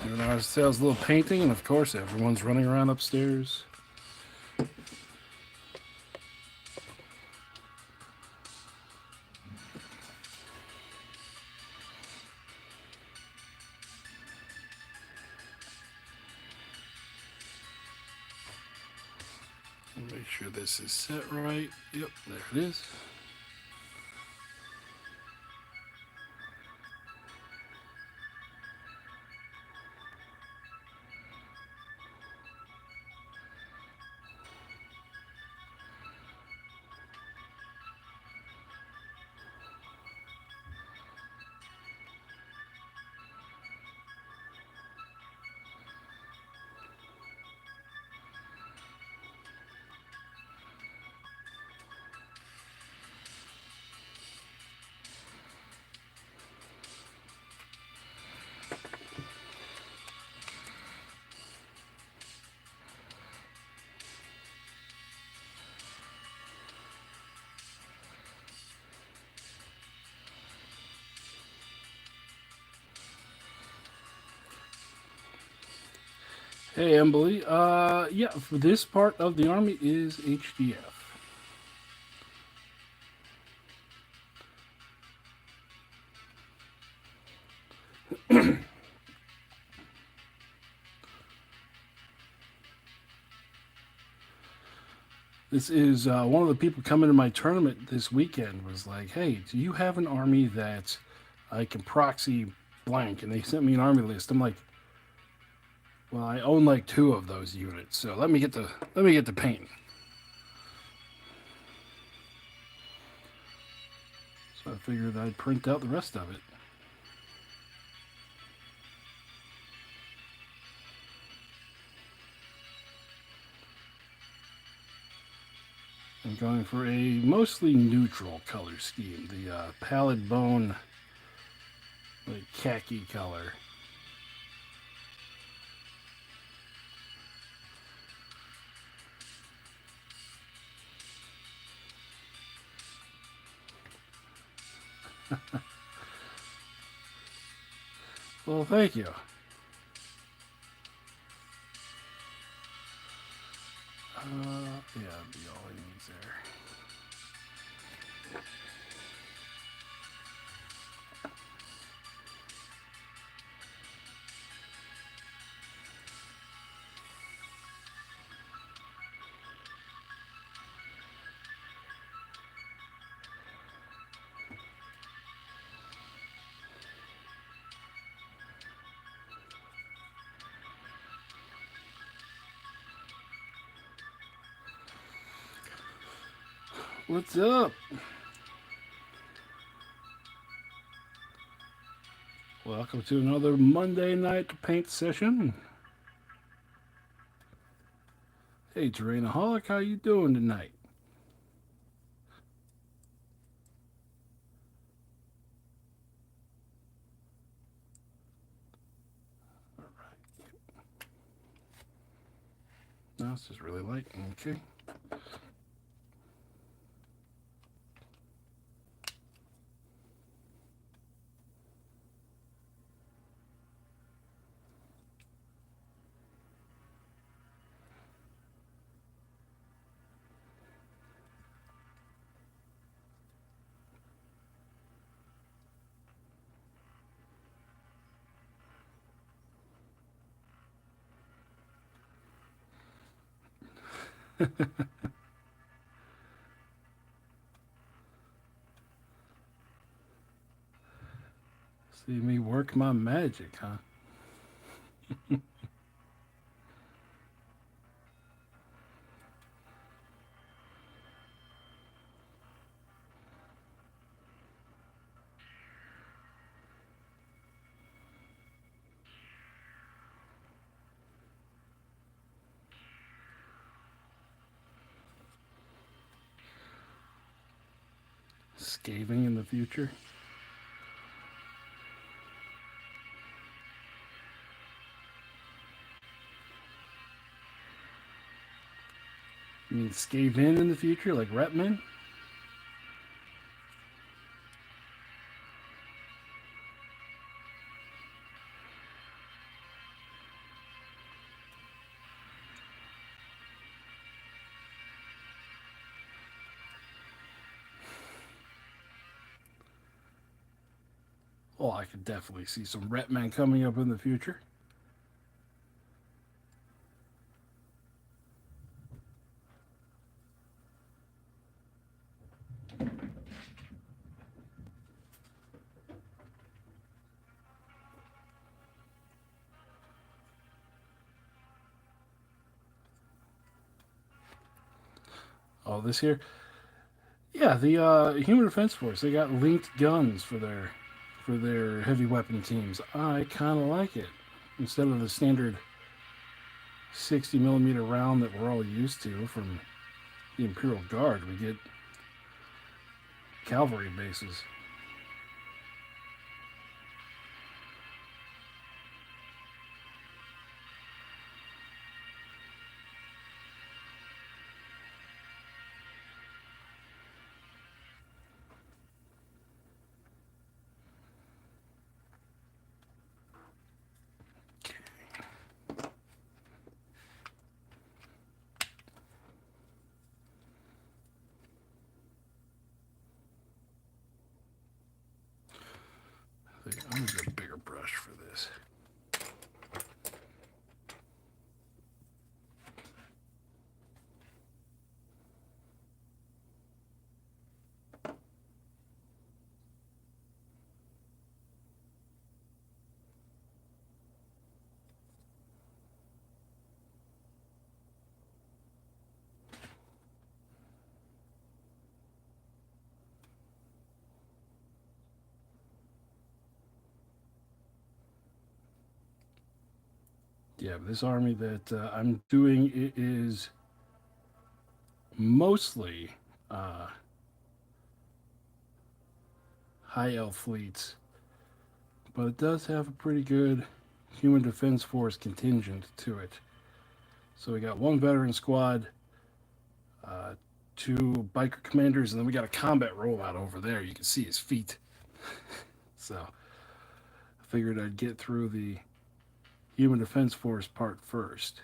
Doing ourselves a little painting, and of course, everyone's running around upstairs. Make sure this is set right. Yep, there it is. Hey, Emily. Yeah, for this part of the army is HDF. This is one of the people coming to my tournament this weekend was like, "Hey, do you have an army that I can proxy blank?" And they sent me an army list. I'm like, "Well, I own like two of those units, so let me get to painting." So I figured I'd print out the rest of it. I'm going for a mostly neutral color scheme, the pallid bone, like khaki color. Well, thank you. Yeah, that'd be all he needs there. What's up? Welcome to another Monday night paint session. Hey, Terrainaholic, how you doing tonight? All right. No, it's just really light. Okay. See me work my magic, huh? Scathing in the future. You mean Skaven in the future, like Repman? Oh, I could definitely see some rep men coming up in the future. Oh, this here, yeah, the Human Defense Force. They got linked guns for their heavy weapon teams. I kind of like it instead of the standard 60 millimeter round that we're all used to from the Imperial Guard. We get cavalry bases. I'm gonna get a bigger brush for this. Yeah, this army that I'm doing it is mostly uh, high elf fleets, but it does have a pretty good Human Defense Force contingent to it. So we got one veteran squad, uh, two biker commanders, and then we got a combat rollout over there. You can see his feet. So I figured I'd get through the Human Defense Force part first.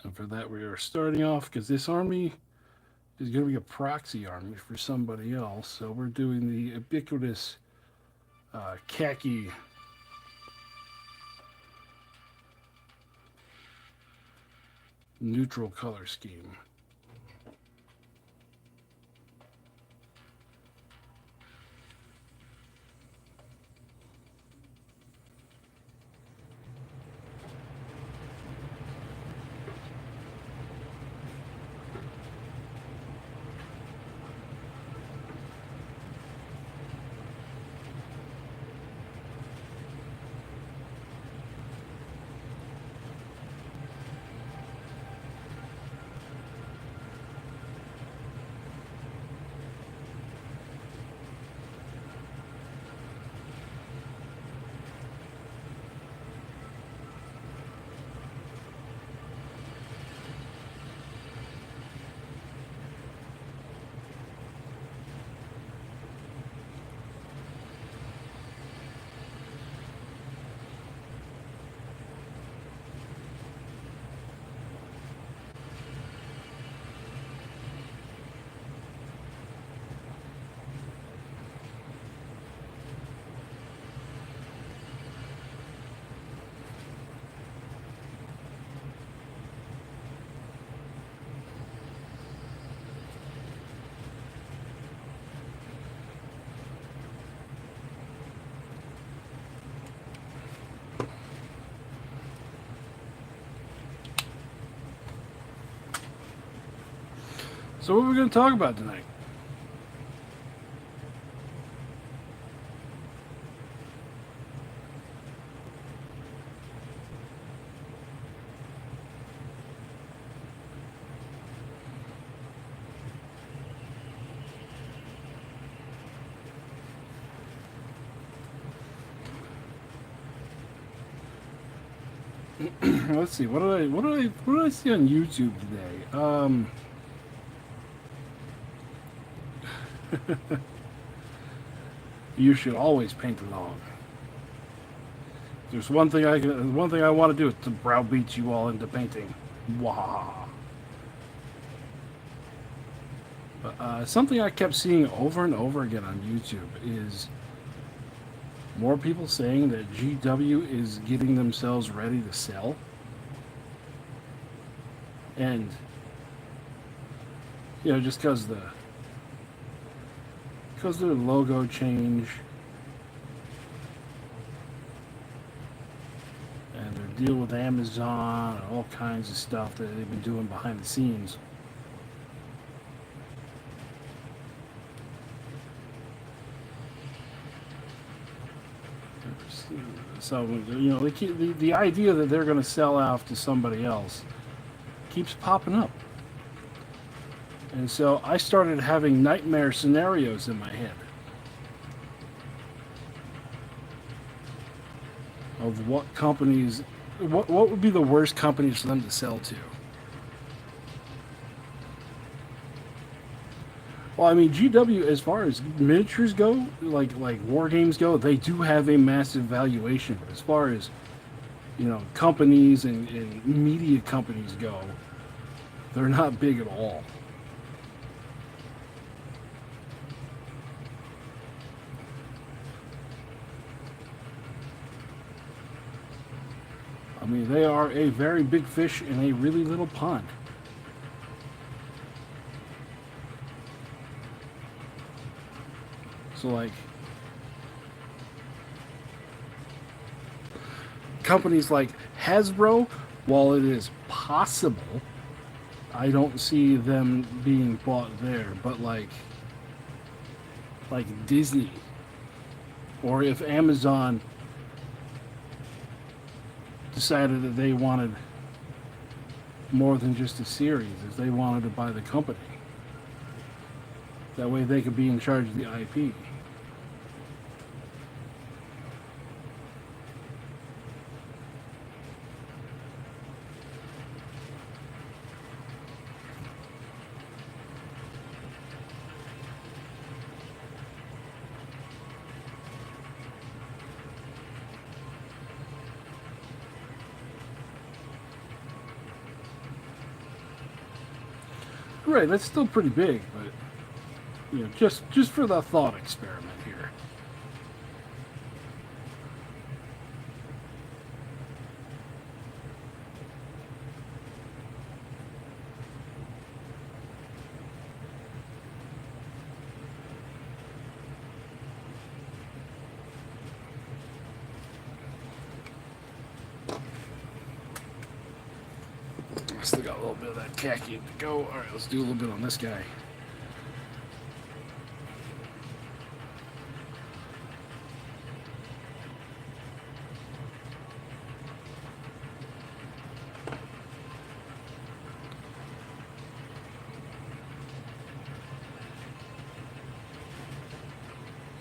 And for that, we are starting off because this army is going to be a proxy army for somebody else. So we're doing the ubiquitous khaki neutral color scheme. So what are we going to talk about tonight? Let's see. What did I see on YouTube today? You should always paint along. There's one thing I want to do is to browbeat you all into painting. Wah. But something I kept seeing over and over again on YouTube is more people saying that GW is getting themselves ready to sell. And, just because their logo change and their deal with Amazon and all kinds of stuff that they've been doing behind the scenes. So, they keep, the idea that they're going to sell off to somebody else keeps popping up. And so I started having nightmare scenarios in my head of what companies, what would be the worst companies for them to sell to. Well, I mean, GW, as far as miniatures go, like war games go, they do have a massive valuation. But as far as, companies and media companies go, they're not big at all. I mean, they are a very big fish in a really little pond. So, like, companies like Hasbro, while it is possible, I don't see them being bought there. But like Disney, or if Amazon decided that they wanted more than just a series, if they wanted to buy the company, that way they could be in charge of the IP. Right, that's still pretty big, but just for the thought experiment here. I still got a little bit of that khaki to go. All right, let's do a little bit on this guy.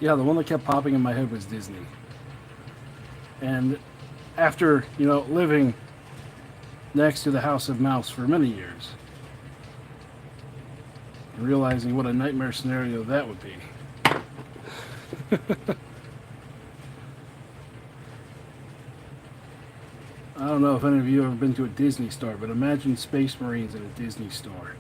Yeah, the one that kept popping in my head was Disney. And after, living next to the House of Mouse for many years, and realizing what a nightmare scenario that would be. I don't know if any of you have ever been to a Disney store, but imagine Space Marines at a Disney store.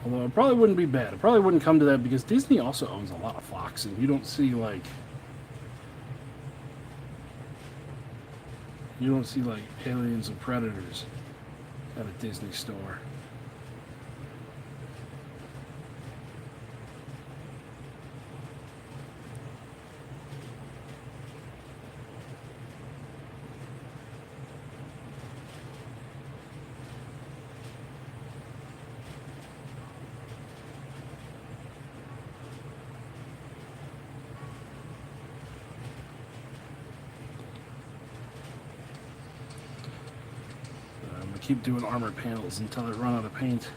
Although it probably wouldn't be bad. It probably wouldn't come to that because Disney also owns a lot of Fox, and you don't see aliens and predators at a Disney store. Keep doing armor panels until I run out of paint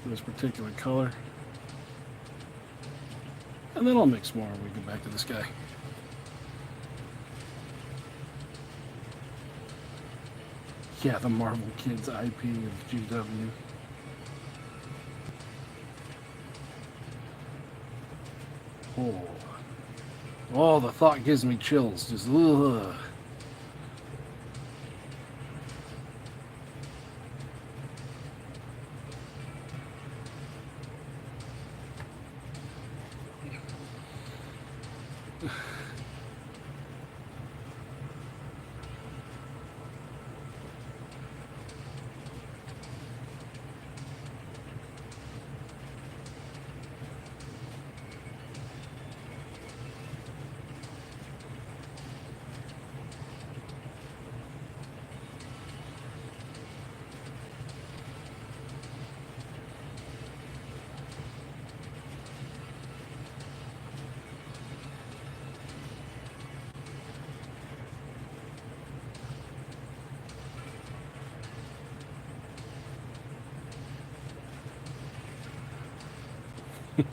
for this particular color, and then I'll mix more when we go back to this guy. Yeah, the Marvel Kids IP of GW. Oh. Oh, the thought gives me chills. Just ugh.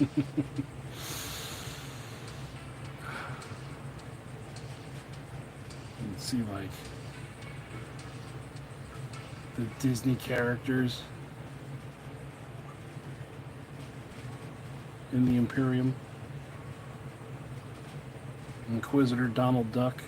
And see, like, the Disney characters in the Imperium. Inquisitor Donald Duck.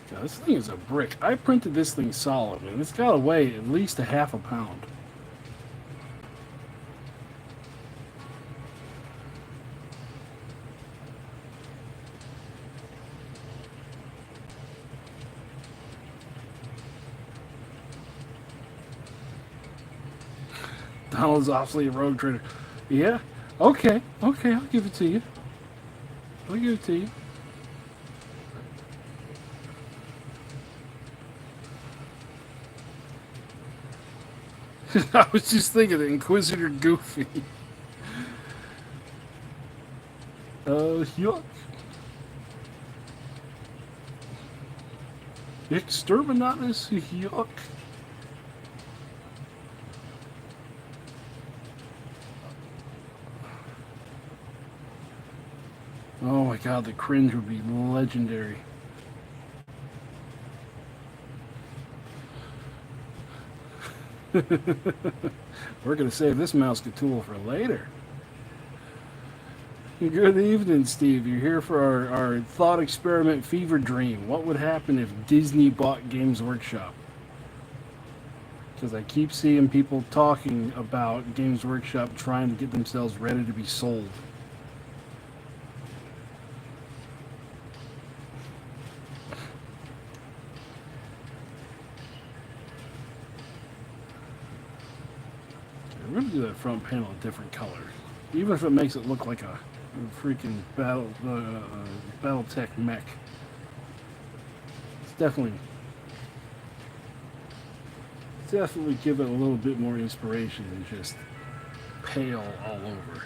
God, this thing is a brick. I printed this thing solid, and it's got to weigh at least a half a pound. Donald's obviously a rogue trader. Yeah? Okay. Okay, I'll give it to you. I'll give it to you. I was just thinking of Inquisitor Goofy. Yuck. Exterminatus, yuck. Oh my god, the cringe would be legendary. We're going to save this mouse tool for later. Good evening, Steve. You're here for our thought experiment fever dream. What would happen if Disney bought Games Workshop? Because I keep seeing people talking about Games Workshop trying to get themselves ready to be sold. We're going to do that front panel a different color. Even if it makes it look like a freaking Battletech mech. It's definitely give it a little bit more inspiration than just pale all over.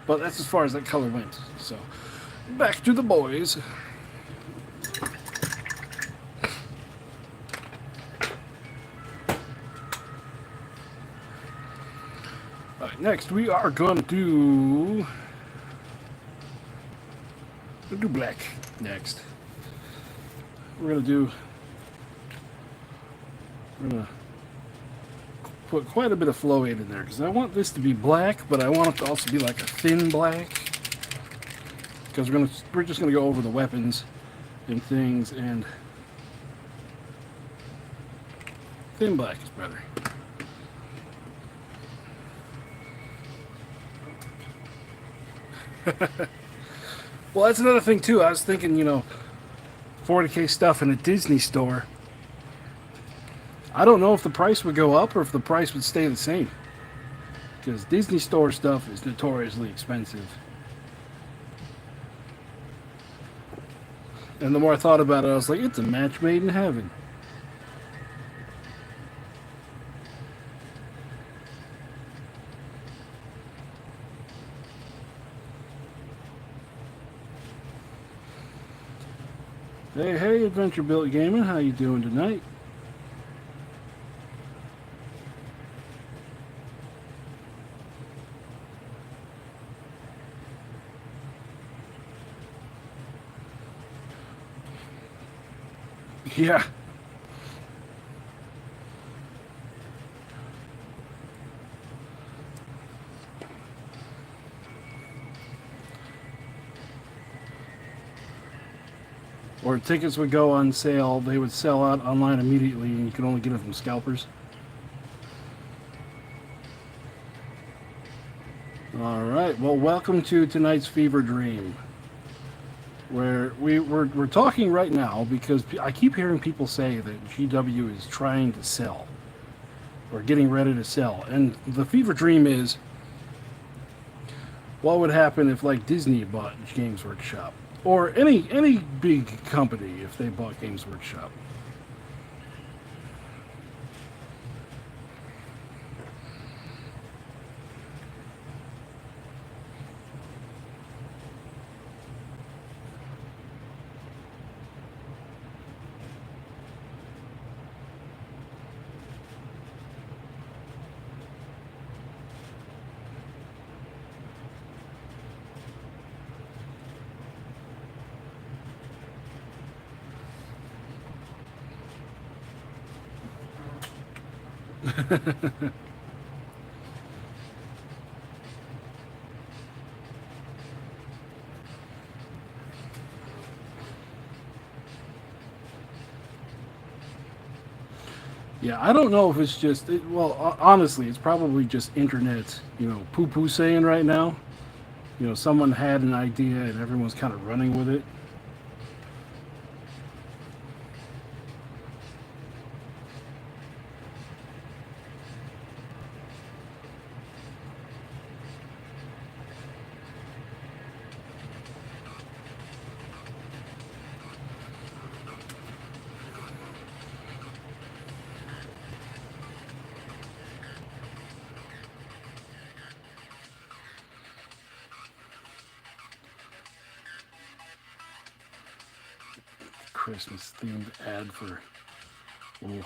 But that's as far as that color went. So, back to the boys. Alright, next we are going to do black next. We're going to put quite a bit of flow aid in there because I want this to be black, but I want it to also be like a thin black, because we're just going to go over the weapons and things, and thin black is better. Well, that's another thing too. I was thinking, 40K stuff in a Disney store, I don't know if the price would go up or if the price would stay the same, because Disney store stuff is notoriously expensive. And the more I thought about it, I was like, it's a match made in heaven. Hey, Adventure Built Gaming, how you doing tonight? Yeah. Or tickets would go on sale, they would sell out online immediately, and you could only get them from scalpers. All right. Well, welcome to tonight's Fever Dream, where we're talking right now because I keep hearing people say that GW is trying to sell or getting ready to sell, and the Fever Dream is what would happen if like Disney bought Games Workshop or any big company if they bought Games Workshop. Yeah, I don't know if it's just honestly, it's probably just internet, poo-poo saying right now. Someone had an idea and everyone's kind of running with it. Christmas themed ad for. Oh.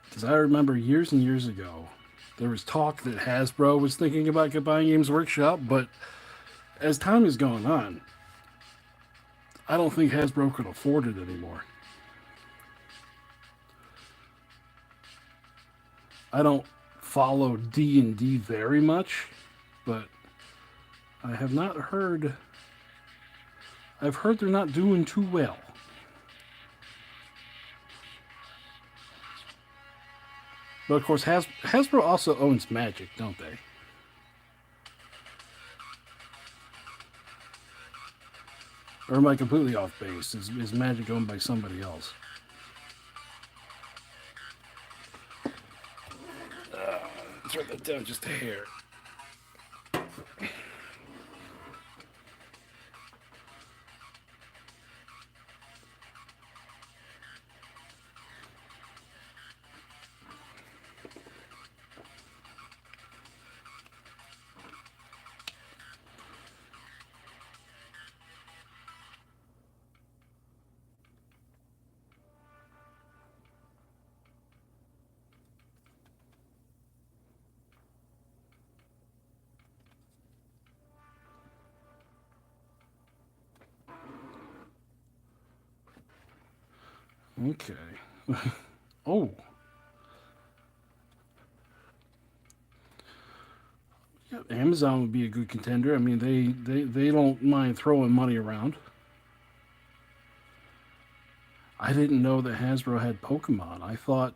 Because I remember years and years ago, there was talk that Hasbro was thinking about buying Games Workshop, but as time has gone on, I don't think Hasbro could afford it anymore. I don't follow D&D very much, but I have not heard. I've heard they're not doing too well. But of course, Hasbro also owns Magic, don't they? Or am I completely off base? Is Magic owned by somebody else? Let's write that down just a hair. Okay. Oh. Yeah, Amazon would be a good contender. I mean, they don't mind throwing money around. I didn't know that Hasbro had Pokemon. I thought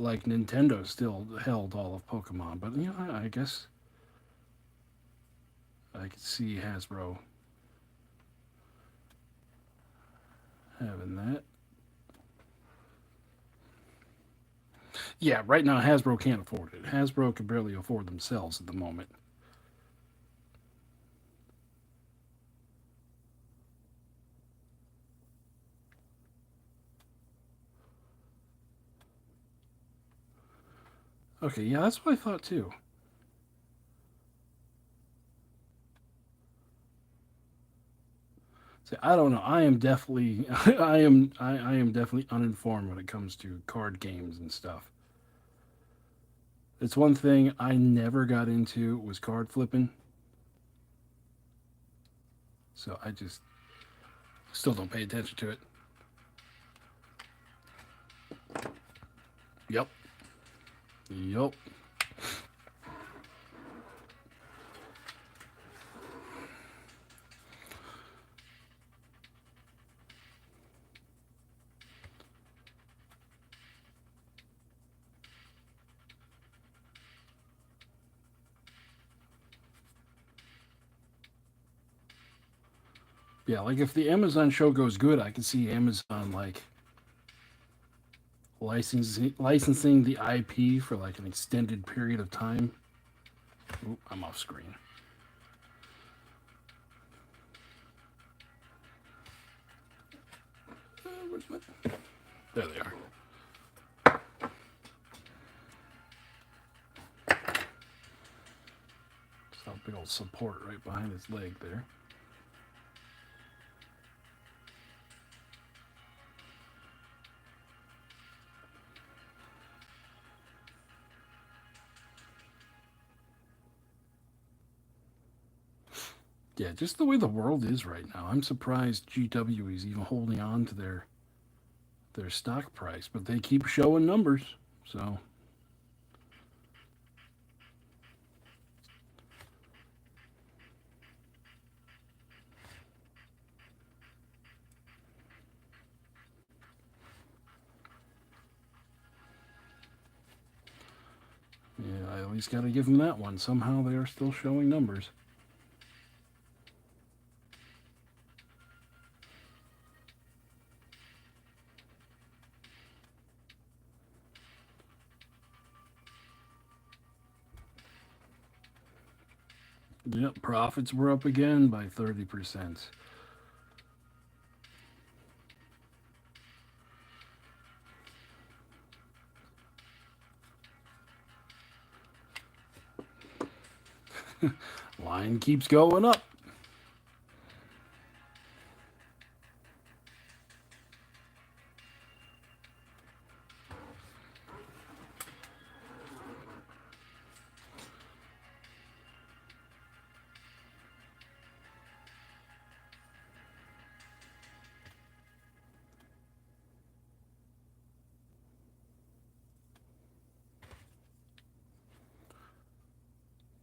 like Nintendo still held all of Pokemon, but I guess I could see Hasbro having that. Yeah, right now Hasbro can't afford it. Hasbro can barely afford themselves at the moment. Okay, yeah, that's what I thought too. See, I don't know. I am definitely, I am definitely uninformed when it comes to card games and stuff. It's one thing I never got into was card flipping, so I just still don't pay attention to it. Yep, yep. Yeah, like if the Amazon show goes good, I can see Amazon like licensing the IP for like an extended period of time. Ooh, I'm off screen. Where's my... There they are. Saw a big old support right behind his leg there. Yeah, just the way the world is right now. I'm surprised GW is even holding on to their stock price, but they keep showing numbers. So yeah, I at least got to give them that one. Somehow they are still showing numbers. Yep, profits were up again by 30%. Line keeps going up.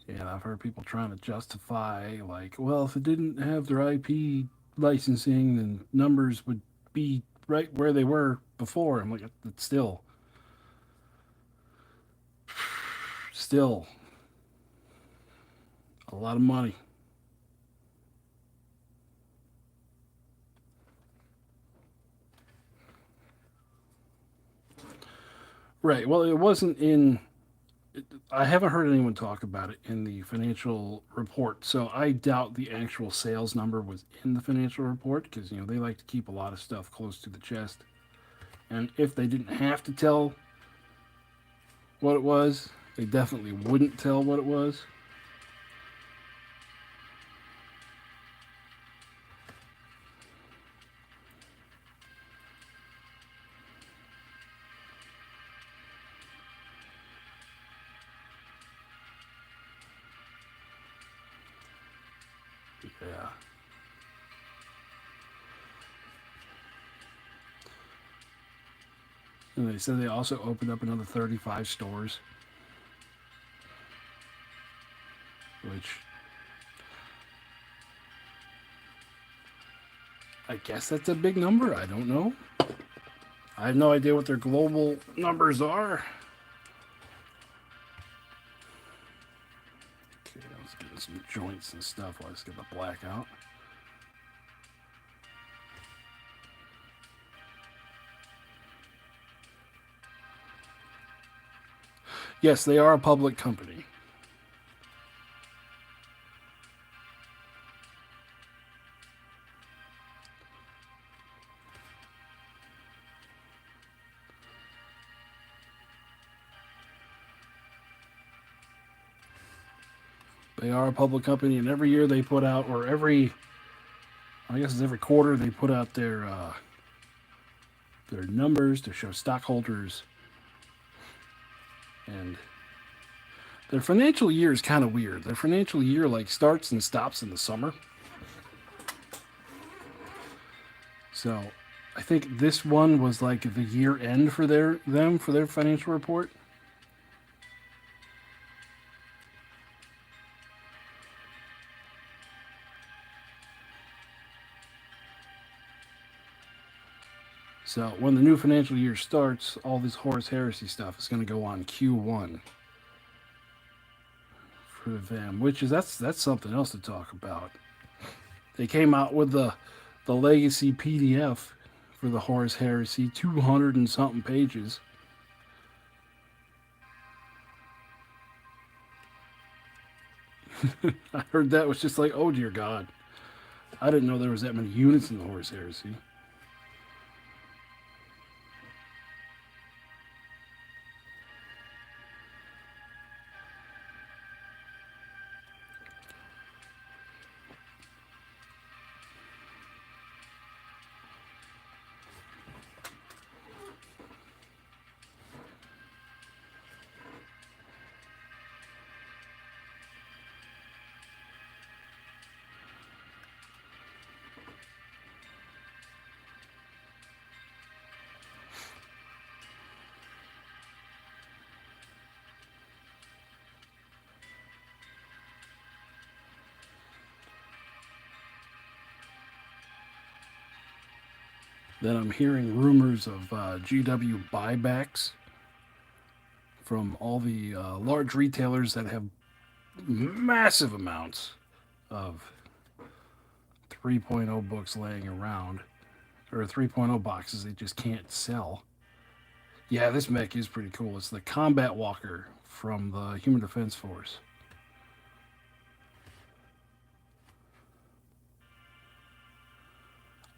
Yeah, I've heard people trying to justify, like, well, if it didn't have their IP licensing, then numbers would be right where they were before. I'm like, it's still a lot of money. Right. Well, it wasn't in. I haven't heard anyone talk about it in the financial report, so I doubt the actual sales number was in the financial report because they like to keep a lot of stuff close to the chest. And if they didn't have to tell what it was, they definitely wouldn't tell what it was. Yeah. And they said they also opened up another 35 stores, which I guess that's a big number. I don't know. I have no idea what their global numbers are. Okay, let's get some joints and stuff. Let's get the black out. Yes, they are a public company. They are a public company, and every year they put out, or I guess it's every quarter, they put out their numbers to show stockholders, and their financial year is kind of weird. Their financial year like starts and stops in the summer. So, I think this one was like the year end for their financial report. So when the new financial year starts, all this Horus Heresy stuff is going to go on Q1 for them, which is that's something else to talk about. They came out with the legacy PDF for the Horus Heresy, 200 and something pages. I heard that was just like, oh dear God. I didn't know there was that many units in the Horus Heresy. Then I'm hearing rumors of GW buybacks from all the large retailers that have massive amounts of 3.0 books laying around, or 3.0 boxes they just can't sell. Yeah, this mech is pretty cool. It's the Combat Walker from the Human Defense Force.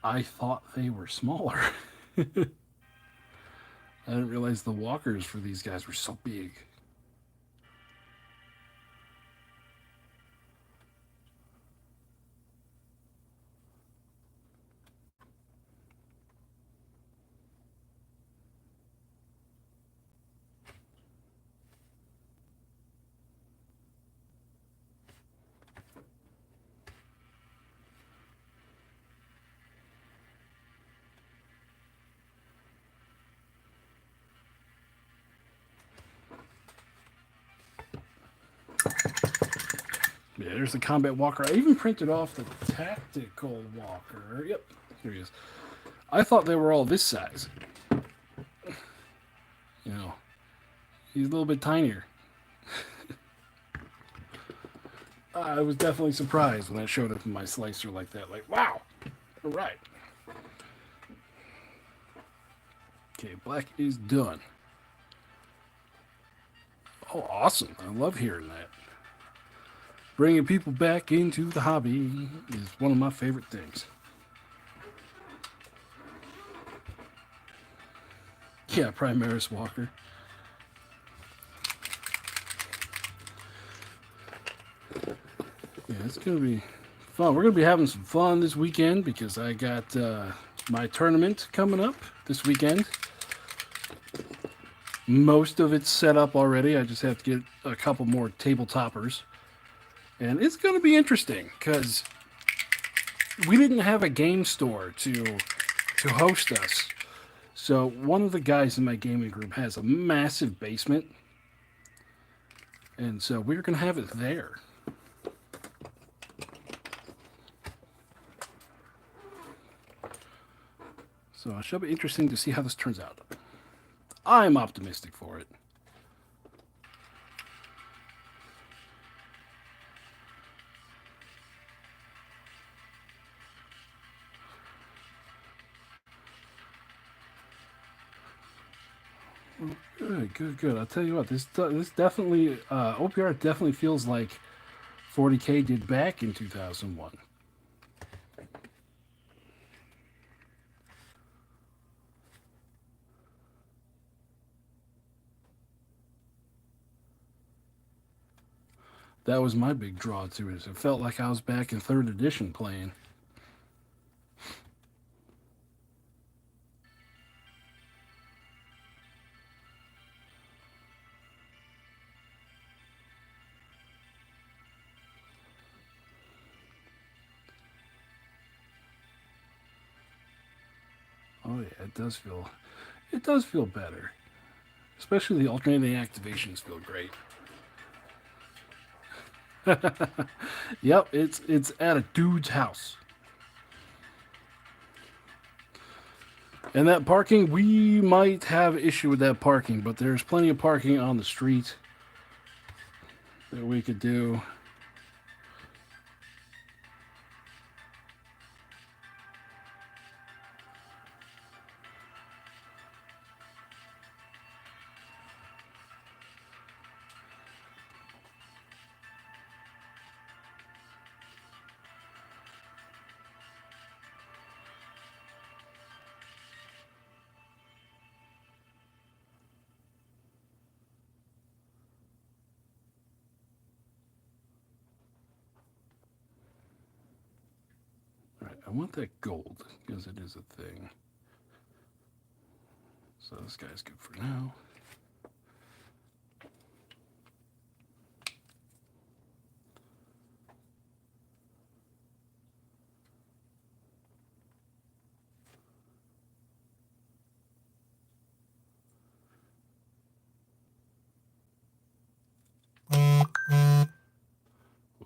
I thought they were smaller. I didn't realize the walkers for these guys were so big. Yeah, there's the Combat Walker. I even printed off the Tactical Walker. Yep, here he is. I thought they were all this size. You know, he's a little bit tinier. I was definitely surprised when that showed up in my slicer like that. Like, wow, all right. Okay, black is done. Oh, awesome. I love hearing that. Bringing people back into the hobby is one of my favorite things. Yeah, Primaris Walker. Yeah, it's going to be fun. We're going to be having some fun this weekend because I got my tournament coming up this weekend. Most of it's set up already. I just have to get a couple more table toppers. And it's going to be interesting because we didn't have a game store to host us. So one of the guys in my gaming group has a massive basement. And so we're going to have it there. So it should be interesting to see how this turns out. I'm optimistic for it. Good. I'll tell you what, this definitely OPR definitely feels like 40K did back in 2001. That was my big draw to it. It felt like I was back in third edition playing. Oh yeah, it does feel better. Especially the alternating activations feel great. Yep, it's at a dude's house. And that parking, we might have issue with that parking, but there's plenty of parking on the street that we could do. All right, I want that gold because it is a thing. So this guy's good for now.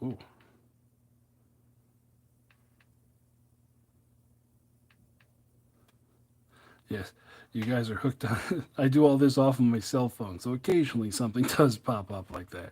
Ooh. Yes, you guys are hooked on. I do all this off of my cell phone, so occasionally something does pop up like that.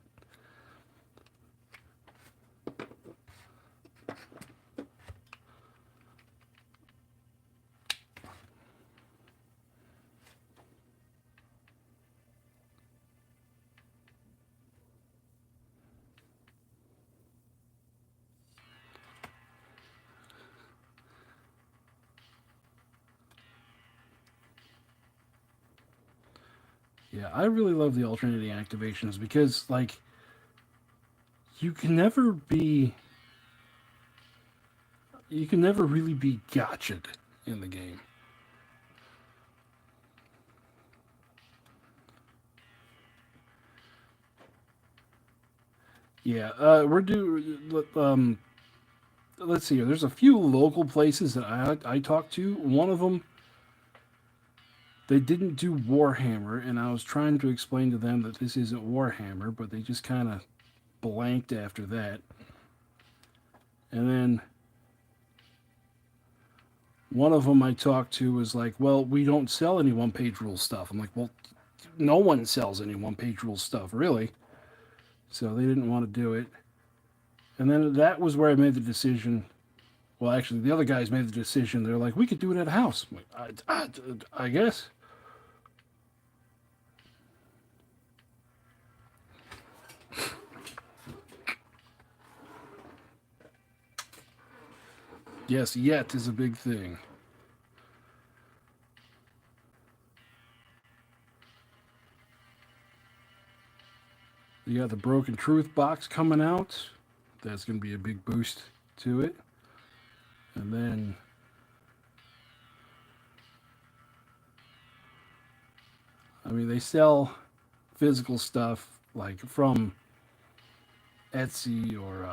Yeah, I really love the alternating activations because, like, you can never be. You can never really be gotcha'd in the game. Yeah, we're due. Let's see here. There's a few local places that I talked to. One of them, they didn't do Warhammer, and I was trying to explain to them that this isn't Warhammer, but they just kind of blanked after that. And then one of them I talked to was like, "Well, we don't sell any one-page rule stuff." I'm like, "Well, no one sells any one-page rule stuff, really." So they didn't want to do it. And then that was where I made the decision. Well, actually, the other guys made the decision. They're like, "We could do it at a house." I'm like, I guess. Yes, yet is a big thing. You got the Broken Truth box coming out. That's going to be a big boost to it. And then I mean, they sell physical stuff like from Etsy or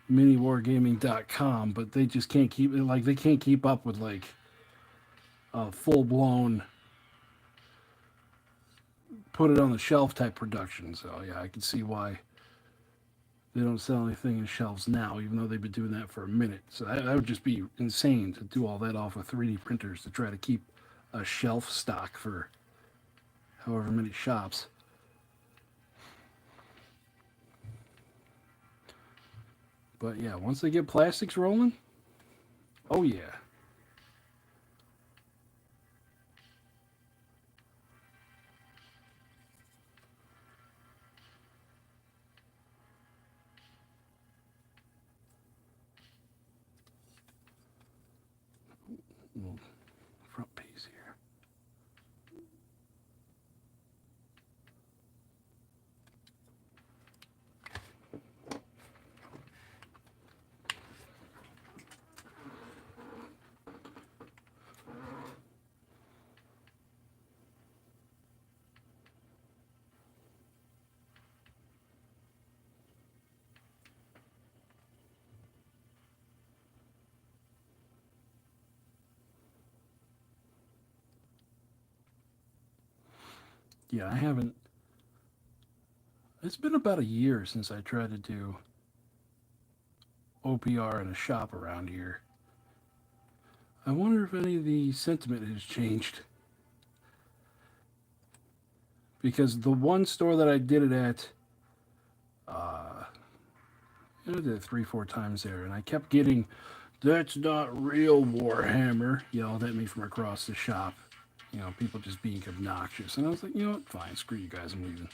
miniwargaming.com, but they just can't keep like they can't keep up with like a full blown put it on the shelf type production. So yeah, I can see why they don't sell anything in shelves now, even though they've been doing that for a minute. So that would just be insane to do all that off of 3D printers to try to keep a shelf stock for however many shops. But yeah, once they get plastics rolling, oh yeah. Yeah, I haven't. It's been about a year since I tried to do OPR in a shop around here. I wonder if any of the sentiment has changed. Because the one store that I did it at, uh, I did it 3, 4 times there, and I kept getting, "That's not real Warhammer," yelled at me from across the shop. You know, people just being obnoxious. And I was like, you know what? Fine, screw you guys, I'm leaving.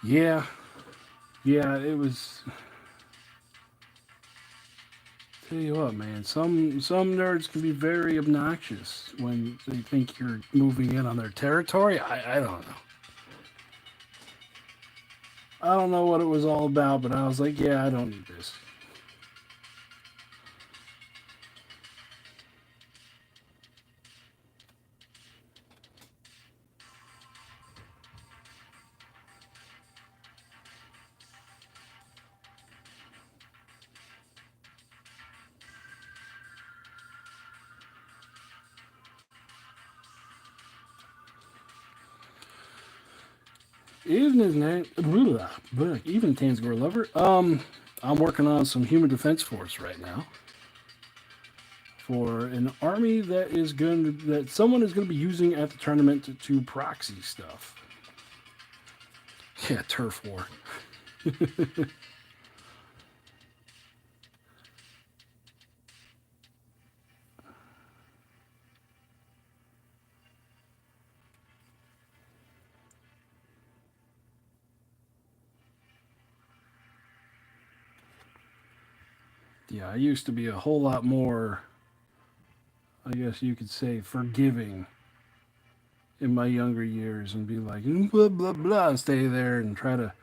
Yeah, yeah, it was. Tell you what, man, some nerds can be very obnoxious when they think you're moving in on their territory. I don't know. I don't know what it was all about, but I was like, yeah, I don't need this. Evening, man. Even Tansgore lover. I'm working on some human defense force right now for an army that someone is going to be using at the tournament to proxy stuff. Yeah, turf war. Yeah, I used to be a whole lot more, I guess you could say, forgiving in my younger years and be like, blah, blah, blah, and stay there and try to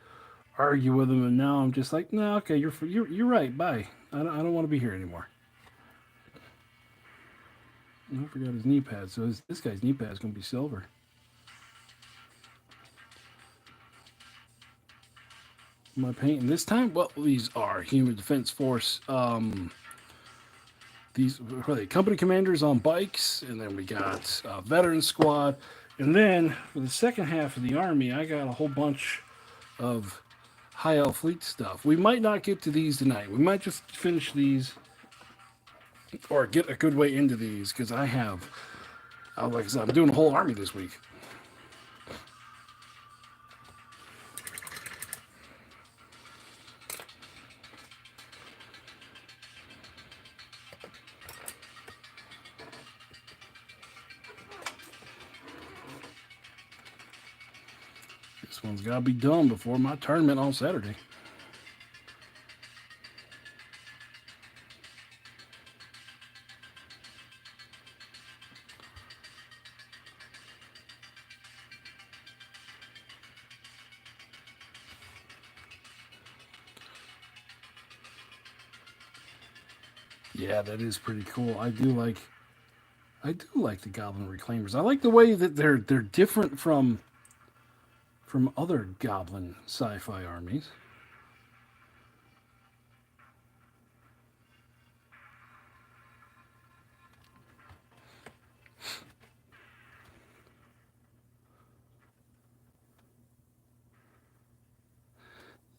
argue with them. And now I'm just like, no, okay, you're right, bye. I don't want to be here anymore. I forgot his knee pad. So this guy's knee pad is going to be silver. Am I painting this time? Well, these are Human Defense Force. These are they company commanders on bikes, and then we got veteran squad, and then for the second half of the army, I got a whole bunch of high elf fleet stuff. We might not get to these tonight. We might just finish these or get a good way into these because I have, like I said, I'm doing a whole army this week. This one's got to be done before my tournament on Saturday. Yeah, that is pretty cool. I do like the Goblin Reclaimers. I like the way that they're different from other Goblin sci-fi armies.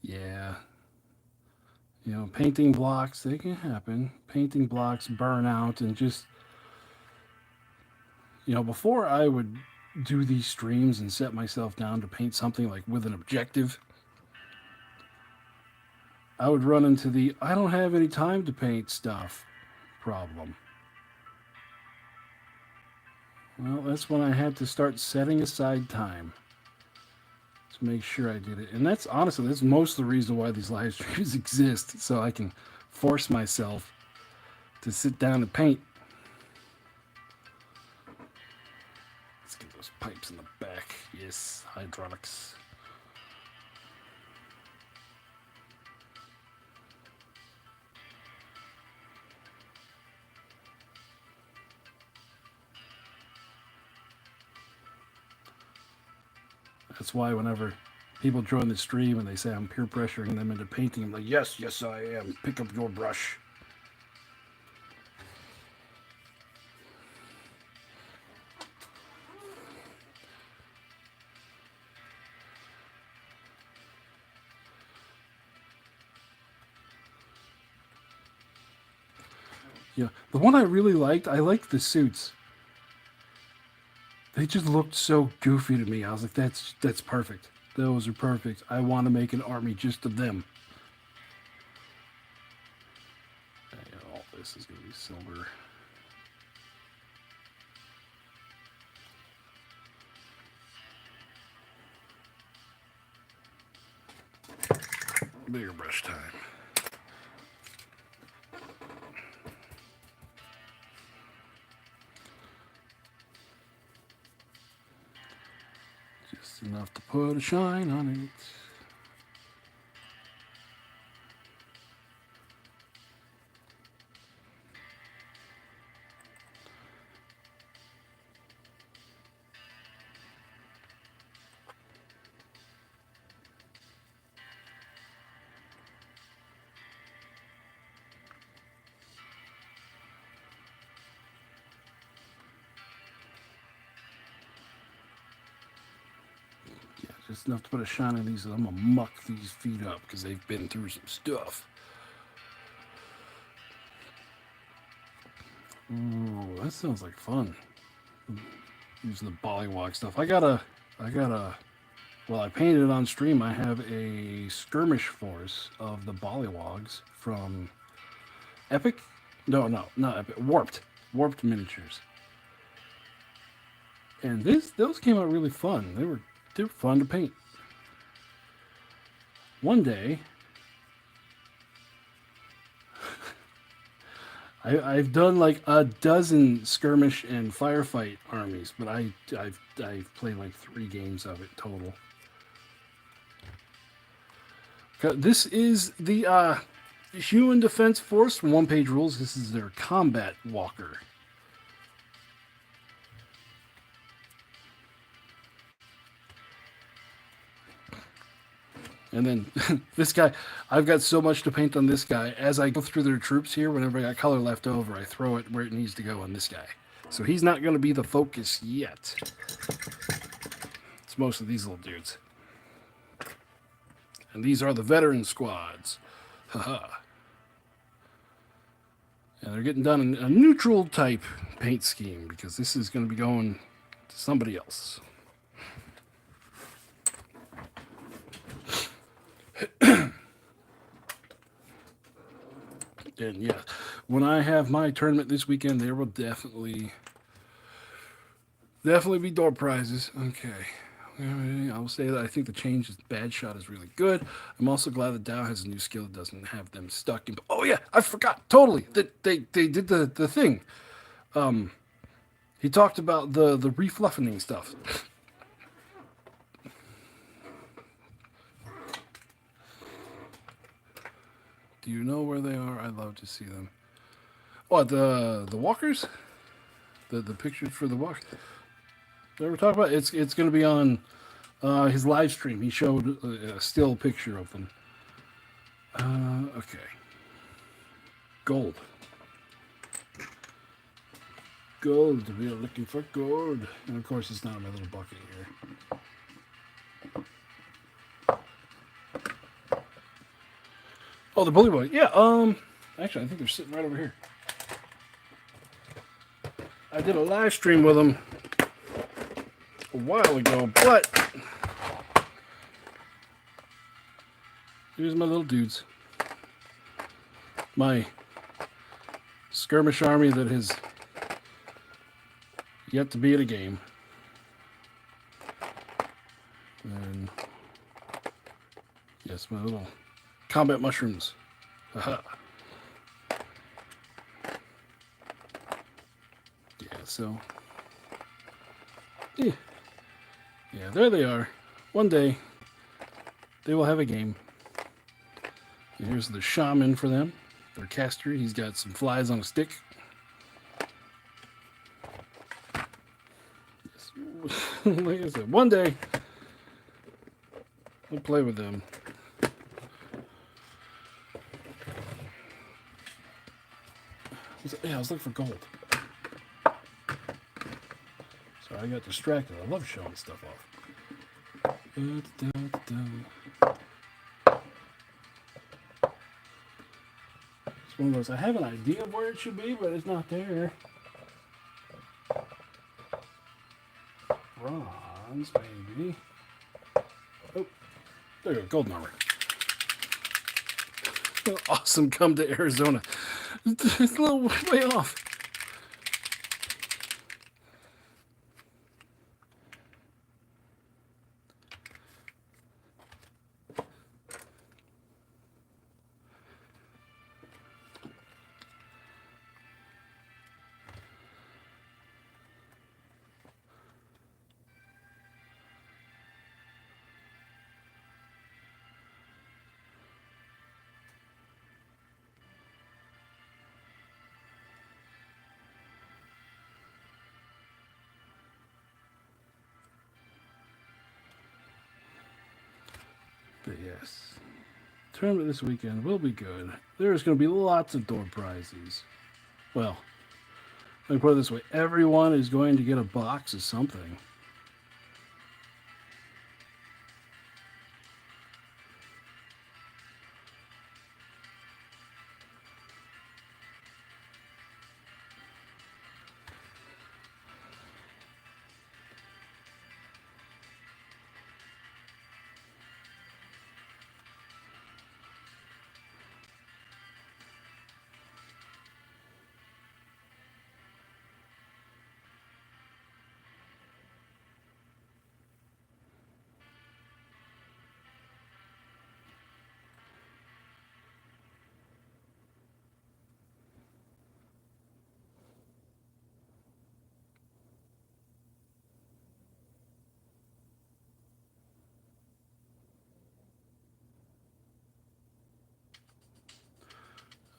Yeah, painting blocks, they can happen. Painting blocks burn out and just, before I would do these streams and set myself down to paint something like with an objective, I would run into the I don't have any time to paint stuff problem. Well, that's when I had to start setting aside time to make sure I did it. And that's most of the reason why these live streams exist, so I can force myself to sit down and paint. Let's get those pipes in the back. Yes, hydraulics. That's why whenever people join the stream and they say I'm peer pressuring them into painting, I'm like, yes, yes, I am. Pick up your brush. Yeah, the one I really liked, I liked the suits. They just looked so goofy to me. I was like, that's perfect. Those are perfect. I want to make an army just of them. All this is going to be silver. Bigger brush time. Just enough to put a shine on it. Just enough to put a shine on these. I'm going to muck these feet up because they've been through some stuff. Ooh, that sounds like fun. Using the Bollywog stuff. Well, I painted it on stream. I have a skirmish force of the Bollywogs from Epic? No, not Epic. Warped miniatures. And those came out really fun. They were fun to paint. One day, I've done like a dozen skirmish and firefight armies, but I've played like 3 games of it total. This is the Human Defense Force from One Page Rules. This is their combat walker. And then this guy, I've got so much to paint on this guy. As I go through their troops here, whenever I got color left over, I throw it where it needs to go on this guy. So he's not going to be the focus yet. It's most of these little dudes. And these are the veteran squads. Haha. And they're getting done in a neutral type paint scheme because this is going to be going to somebody else. And yeah, when I have my tournament this weekend, there will definitely be door prizes. Okay. I will say that I think the change is bad shot is really good. I'm also glad that Dow has a new skill that doesn't have them stuck in. Oh yeah, I forgot totally that they did the thing. He talked about the refluffening stuff. Do you know where they are? I'd love to see them. What, the walkers? The pictures for the walkers? That we're talking about? It's going to be on his live stream. He showed a still picture of them. Okay. Gold. Gold. We are looking for gold. And of course, it's not in my little bucket here. Oh, the bully boy. Yeah, actually, I think they're sitting right over here. I did a live stream with them a while ago, but here's my little dudes. My skirmish army that has yet to be at a game. And yes, my little combat mushrooms. Aha. Yeah, so yeah, there they are. One day they will have a game. And here's the shaman for them. Their caster. He's got some flies on a stick. Yes. Like I said, one day I'll play with them. Yeah, I was looking for gold. Sorry, I got distracted. I love showing stuff off. It's one of those, I have an idea of where it should be, but it's not there. Bronze, maybe. Oh, there you go, golden armor. Awesome, come to Arizona. It's a little way off. But yes, tournament this weekend will be good. There's going to be lots of door prizes. Well, let me put it this way. Everyone is going to get a box of something.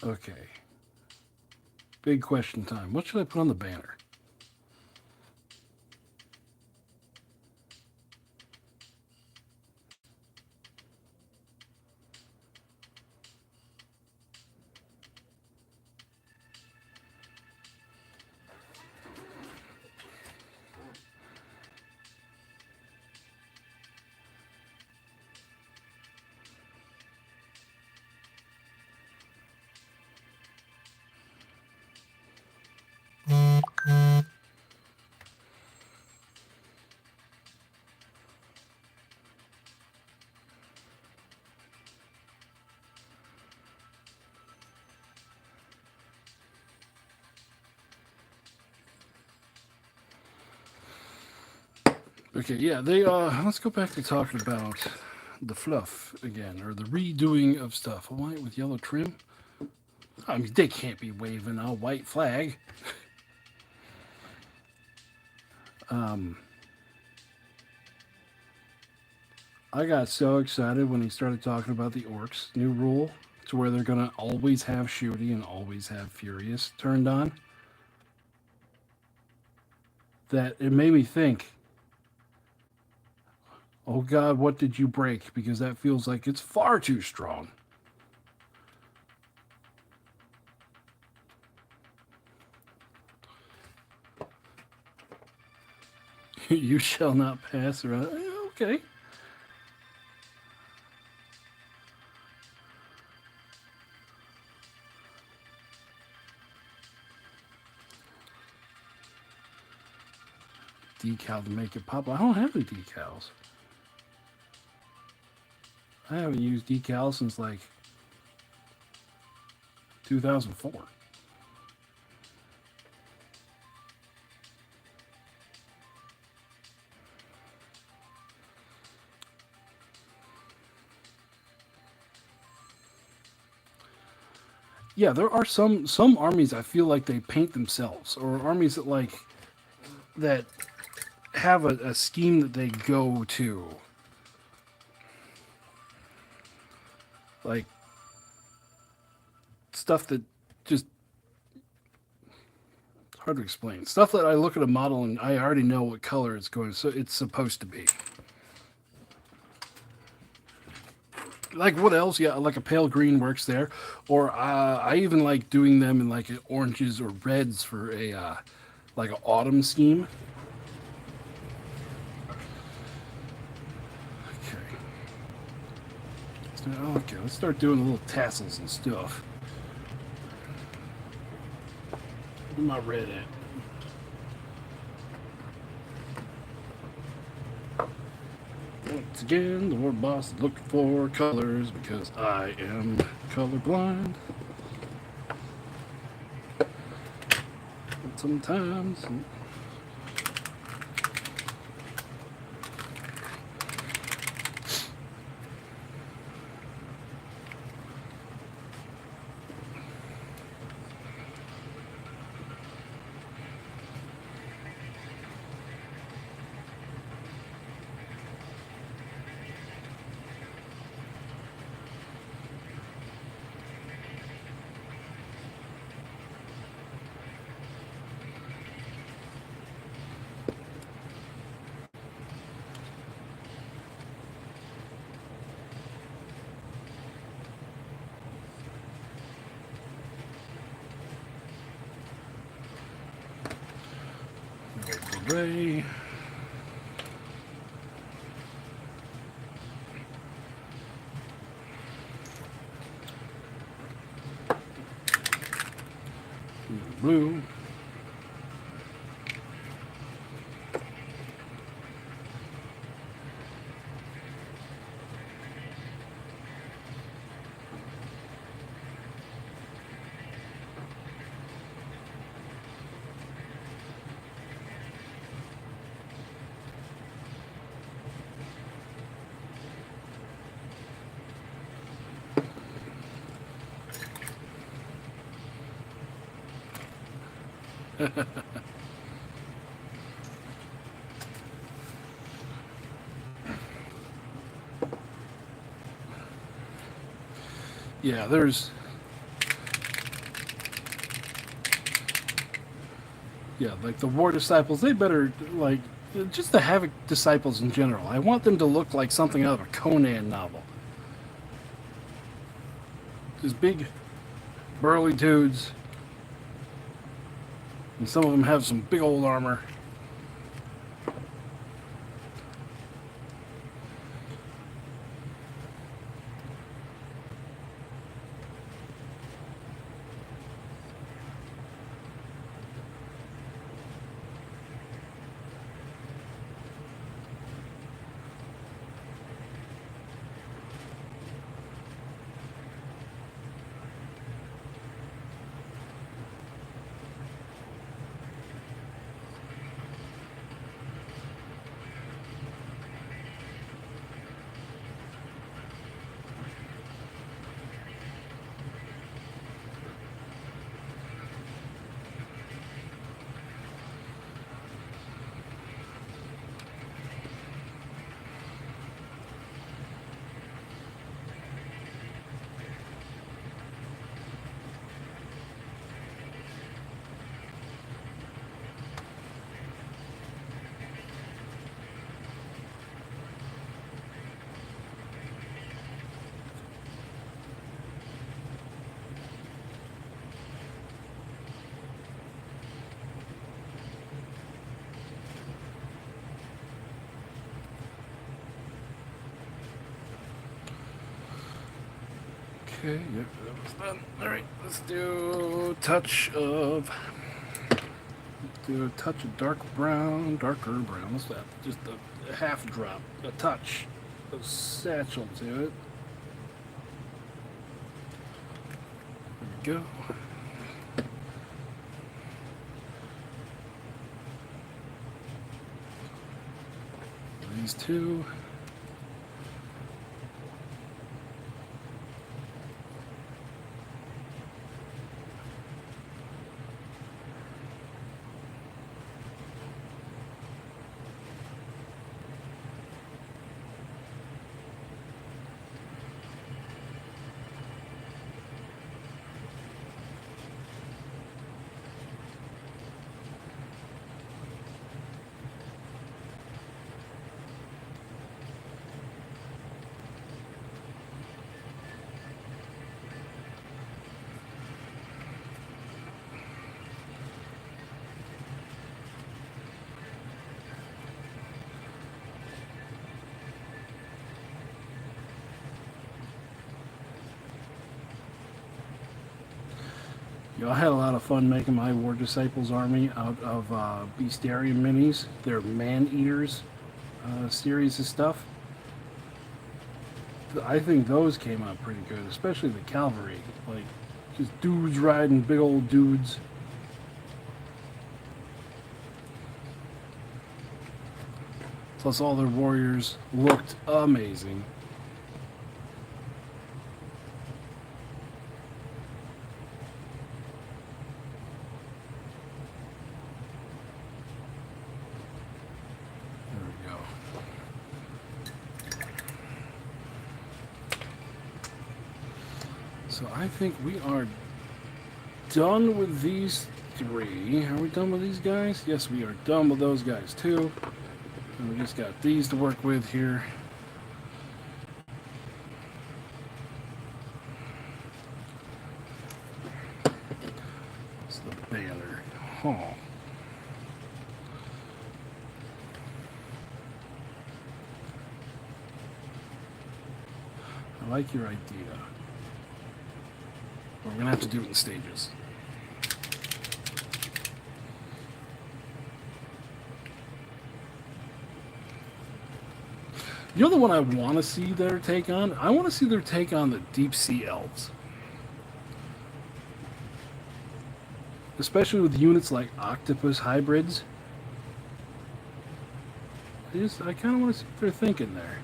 Okay. Big question time. What should I put on the banner? Okay, yeah, let's go back to talking about the fluff again, or the redoing of stuff. White with yellow trim. I mean, they can't be waving a white flag. I got so excited when he started talking about the orcs' new rule, to where they're gonna always have Shooty and always have Furious turned on, that it made me think, oh God, what did you break? Because that feels like it's far too strong. You shall not pass around. Okay. Decal to make it pop. I don't have any decals. I haven't used decals since like 2004. Yeah, there are some armies I feel like they paint themselves, or armies that have a scheme that they go to. Like stuff that just, it's hard to explain. Stuff that I look at a model and I already know what color it's supposed to be. like what else? Yeah, like a pale green works there, or I even like doing them in like oranges or reds for a like an autumn scheme. Okay. Okay, let's start doing the little tassels and stuff. Where's my red at? Once again, the ward boss is looking for colors because I am colorblind. But sometimes. Ray. Blue. Yeah, there's. Yeah, like the war disciples, they better, like, just the Havoc disciples in general. I want them to look like something out of a Conan novel. These big, burly dudes. And some of them have some big old armor. Okay, yep, that was done. Alright, let's do do a touch of darker brown. What's that? Just a half drop, a touch of satchel to it. There we go. These two. I had a lot of fun making my War Disciples army out of Bestiarium minis. They're Man-Eaters series of stuff. I think those came out pretty good, especially the cavalry. Like, just dudes riding big old dudes. Plus all their warriors looked amazing. So I think we are done with these three. Are we done with these guys? Yes, we are done with those guys too. And we just got these to work with here. It's the banner. Oh. I like your idea. We're going to have to do it in stages. You know the one I want to see their take on? I want to see their take on the deep sea elves. Especially with units like octopus hybrids. I kind of want to see what they're thinking there.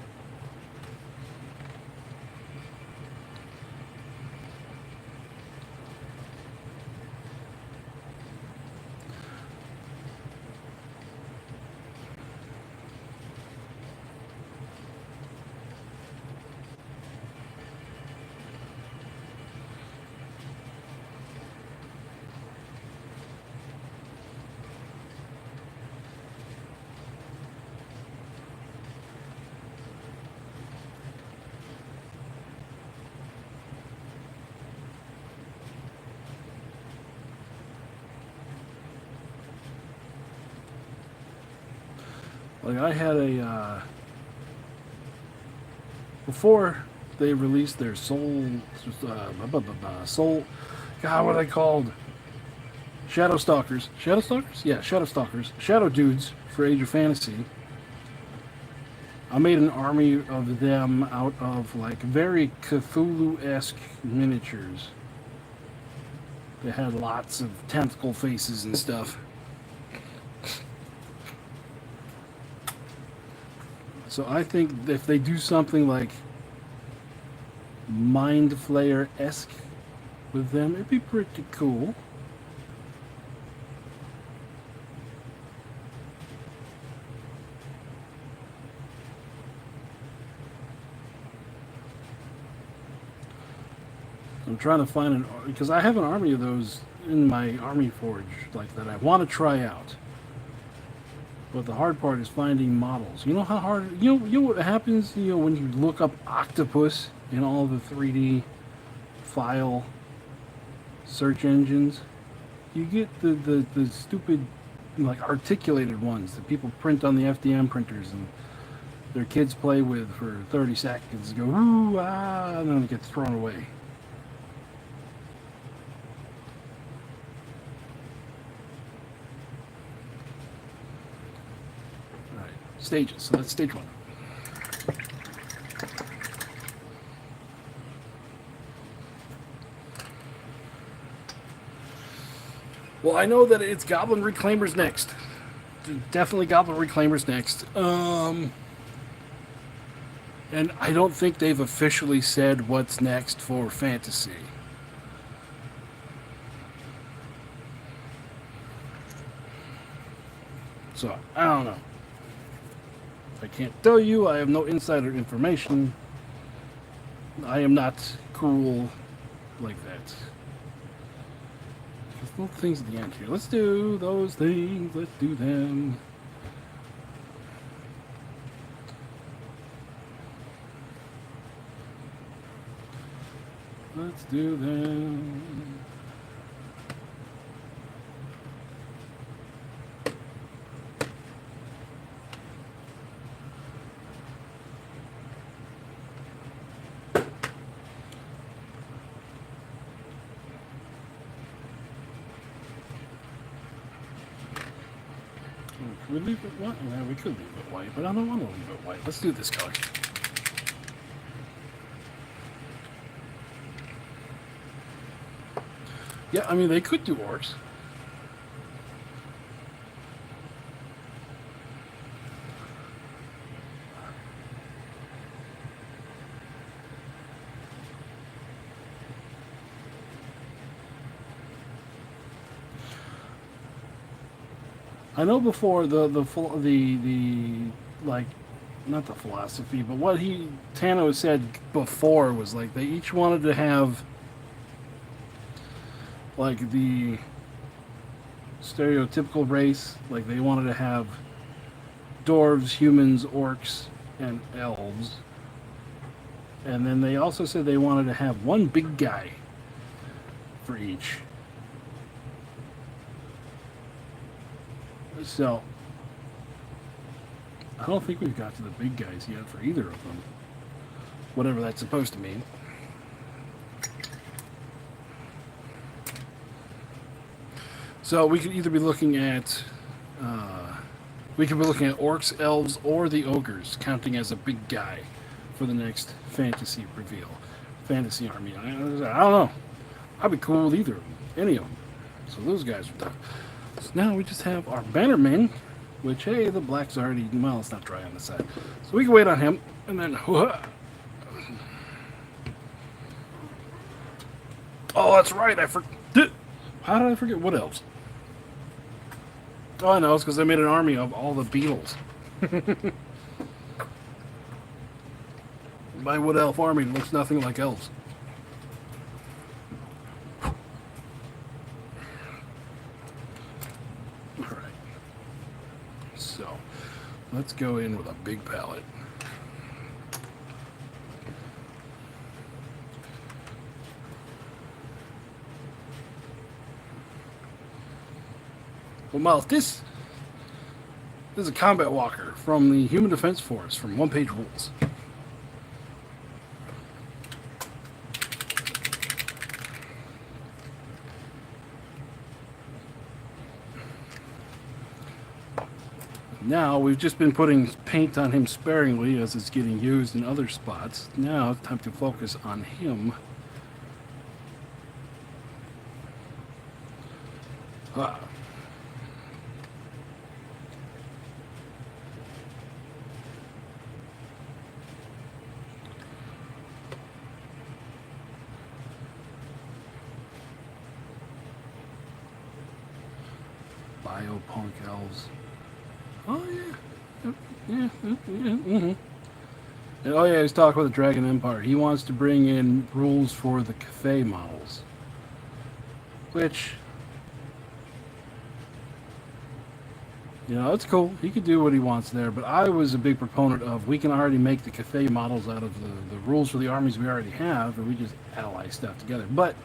Like I had a before they released their soul, God, what are they called? Shadow Stalkers. Shadow Stalkers? Yeah, Shadow Stalkers. Shadow Dudes for Age of Fantasy. I made an army of them out of like very Cthulhu-esque miniatures. They had lots of tentacle faces and stuff. So I think if they do something like Mind Flayer-esque with them, it'd be pretty cool. I'm trying to find an, because I have an army of those in my army forge like that I want to try out. But the hard part is finding models. You know how hard, you know what happens, when you look up octopus in all the 3D file search engines? You get the stupid, like, articulated ones that people print on the FDM printers and their kids play with for 30 seconds, go, ooh, ah, and then it gets thrown away. Stages. So that's stage one. Well, I know that it's Goblin Reclaimers next. Definitely Goblin Reclaimers next. And I don't think they've officially said what's next for Fantasy. So, I don't know. I can't tell you, I have no insider information. I am not cruel like that. There's little things at the end here. Let's do those things. Let's do them. Let's do them. We leave it white? Yeah, we could leave it white, but I don't want to leave it white. Let's do this color. Yeah, I mean, they could do orcs. I know before the like, not the philosophy, but what Tano said before was like they each wanted to have like the stereotypical race, like they wanted to have dwarves, humans, orcs, and elves. And then they also said they wanted to have one big guy for each. So, I don't think we've got to the big guys yet for either of them. Whatever that's supposed to mean. So we could either be looking at orcs, elves, or the ogres, counting as a big guy for the next fantasy reveal, fantasy army. I don't know. I'd be cool with either of them, any of them. So those guys are done. So now we just have our bannerman, which, hey, the black's already, well, it's not dry on the side. So we can wait on him, and then, oh, that's right, I forget. How did I forget? What else? Oh, I know, it's because I made an army of all the beetles. My wood elf army looks nothing like elves. Alright. So, let's go in with a big palette. Well, Miles, this is a combat walker from the Human Defense Force from One Page Rules. Now, we've just been putting paint on him sparingly as it's getting used in other spots. Now, it's time to focus on him. Biopunk elves. Oh, yeah. Yeah. Mm-hmm. And, oh, yeah, he's talking with the Dragon Empire. He wants to bring in rules for the cafe models. Which, you know, it's cool. He could do what he wants there. But I was a big proponent of we can already make the cafe models out of the rules for the armies we already have, and we just ally stuff together. But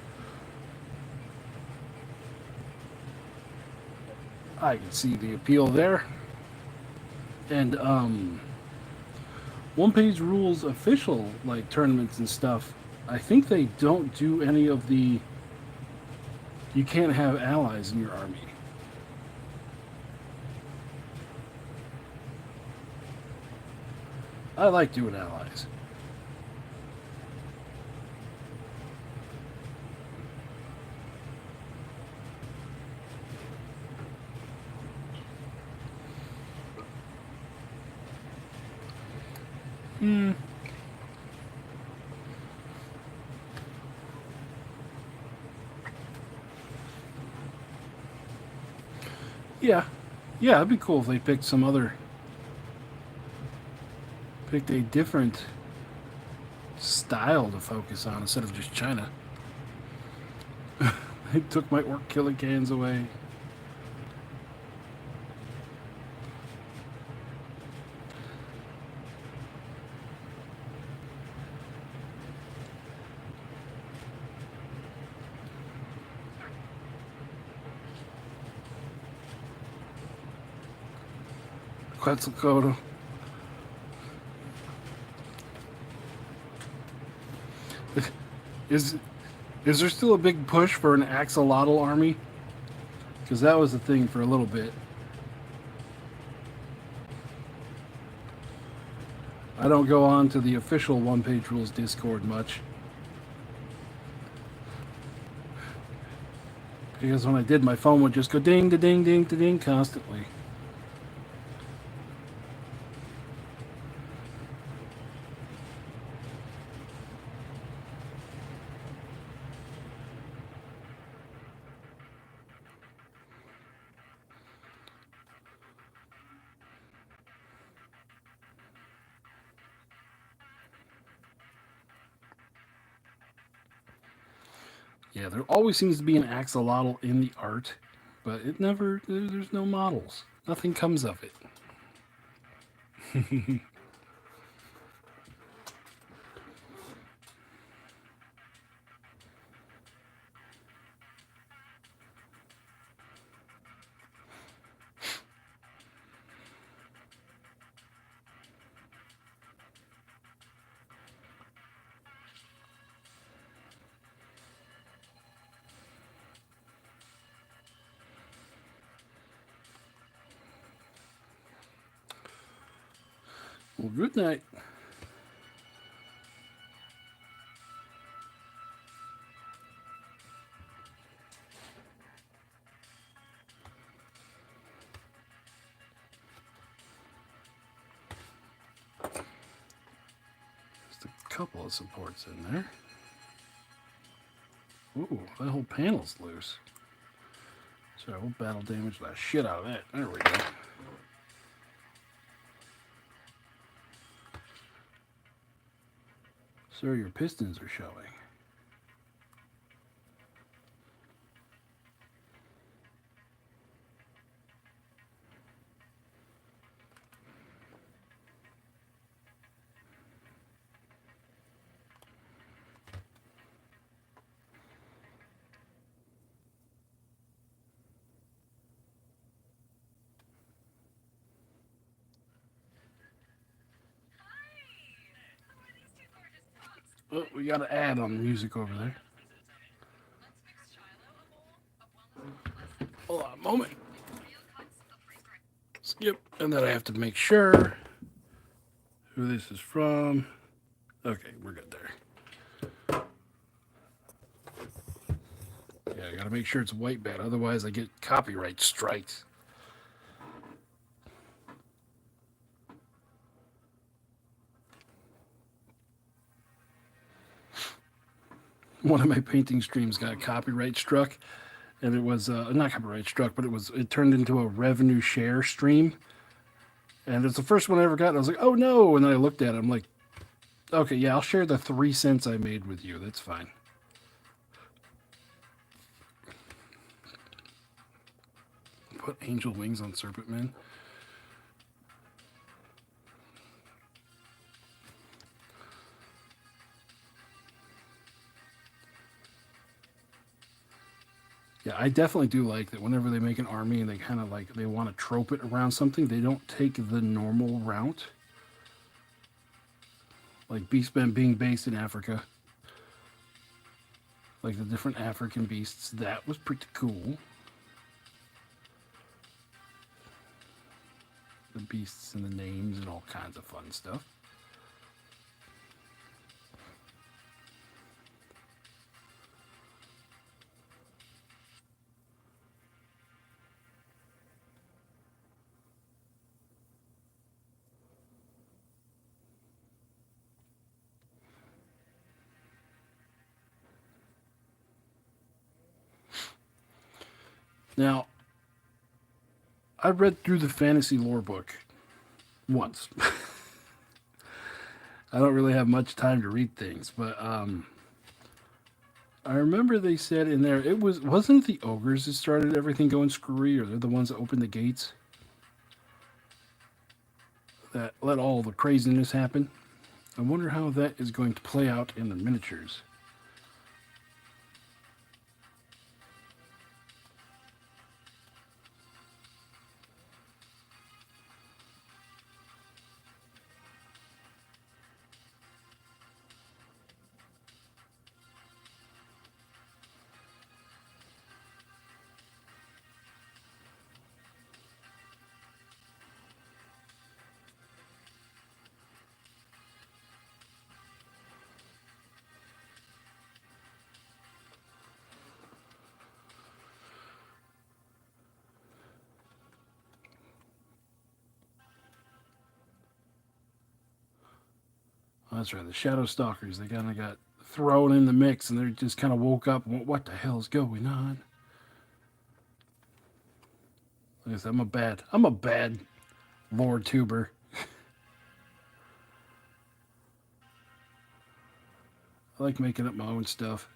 I can see the appeal there. And One Page Rules official like tournaments and stuff, I think they don't do any of the you can't have allies in your army. I like doing allies. Yeah. Yeah, it'd be cool if they picked a different style to focus on instead of just China. They took my orc killing cans away. Quetzalcoatl. Is there still a big push for an axolotl army? Because that was the thing for a little bit. I don't go on to the official One Page Rules Discord much. Because when I did, my phone would just go ding, da ding, ding, da ding constantly. Yeah, there always seems to be an axolotl in the art, but it never, there's no models. Nothing comes of it. Well, good night. Just a couple of supports in there. Ooh, that whole panel's loose. So we'll battle damage the shit out of that. There we go. Sir, your pistons are showing. Oh, we got an ad on the music over there. Hold on a moment. Skip. And then I have to make sure who this is from. Okay, we're good there. Yeah, I gotta make sure it's white band, otherwise I get copyright strikes. One of my painting streams got copyright struck, and it was not copyright struck, but it turned into a revenue share stream, and it's the first one I ever got. And I was like, oh no! And then I looked at it, I'm like, okay, yeah, I'll share the 3 cents I made with you. That's fine. Put angel wings on Serpent Man. Yeah, I definitely do like that whenever they make an army and they kind of like, they want to trope it around something, they don't take the normal route. Like Beastmen being based in Africa. Like the different African beasts. That was pretty cool. The beasts and the names and all kinds of fun stuff. Now, I read through the fantasy lore book once. I don't really have much time to read things, but I remember they said in there wasn't it the ogres that started everything going screwy, or they're the ones that opened the gates that let all the craziness happen. I wonder how that is going to play out in the miniatures. That's right. The Shadow Stalkers. They kind of got thrown in the mix, and they just kind of woke up. And went, what the hell's going on? Like I said, I'm a bad lore tuber. I like making up my own stuff.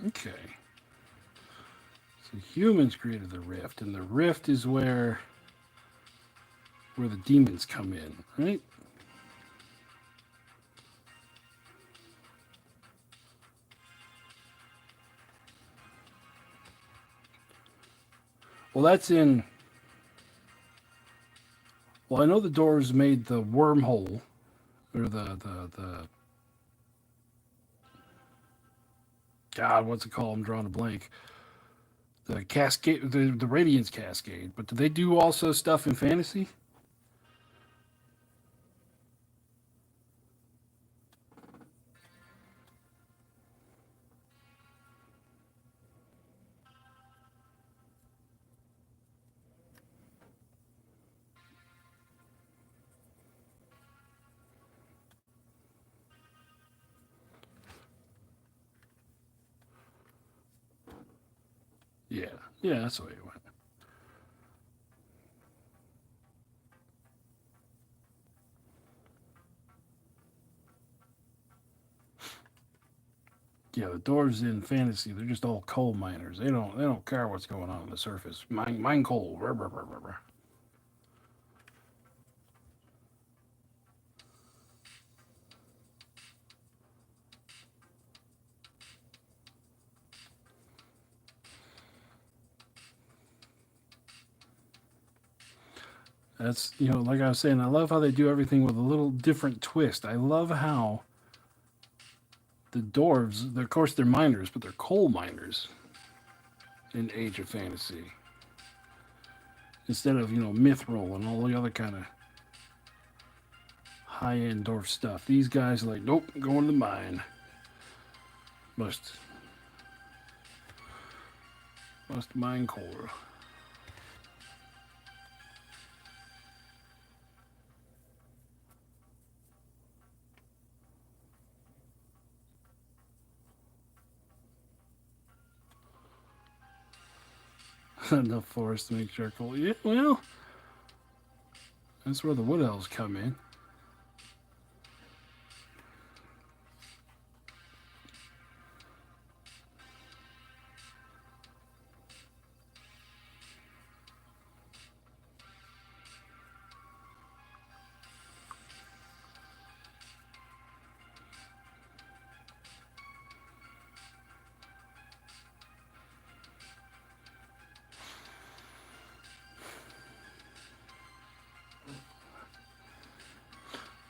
Okay. So humans created the rift, and the rift is where the demons come in, right? Well, that's in. Well, I know the doors made the wormhole, or the. God, what's it called? I'm drawing a blank. The cascade, the Radiance Cascade. But do they do also stuff in fantasy? Yeah, yeah, that's the way it went. Yeah, the dwarves in fantasy, they're just all coal miners. They don't care what's going on the surface. Mine coal. Rah, rah, rah, rah, rah. That's, like I was saying, I love how they do everything with a little different twist. I love how the dwarves, of course, they're miners, but they're coal miners in Age of Fantasy. Instead of, mithril and all the other kind of high-end dwarf stuff. These guys are like, nope, going to the mine. Must mine coal. Enough forest to make charcoal. Yeah, well, that's where the wood elves come in.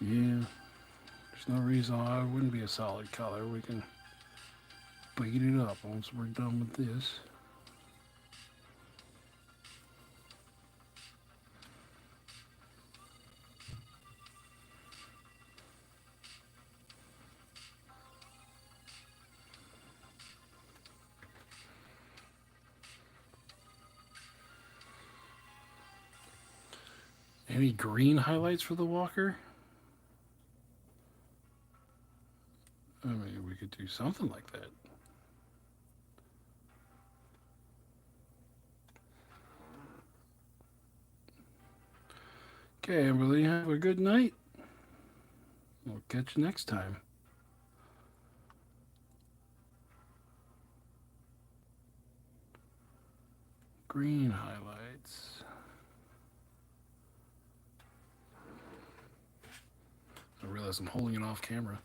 Yeah, there's no reason why it wouldn't be a solid color. We can beat it up once we're done with this. Any green highlights for the walker? I mean, we could do something like that. Okay, everybody, have a good night. We'll catch you next time. Green highlights. I realize I'm holding it off camera.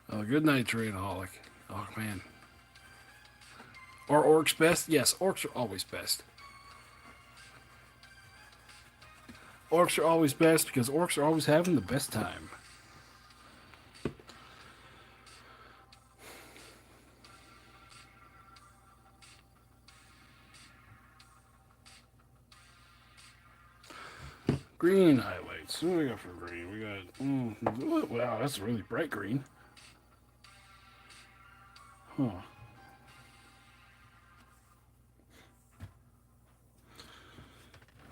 Oh, good night, Trainaholic. Oh, man. Are orcs best? Yes, orcs are always best. Orcs are always best because orcs are always having the best time. Green highlights. What do we got for green? We got. Wow, that's really bright green. Huh.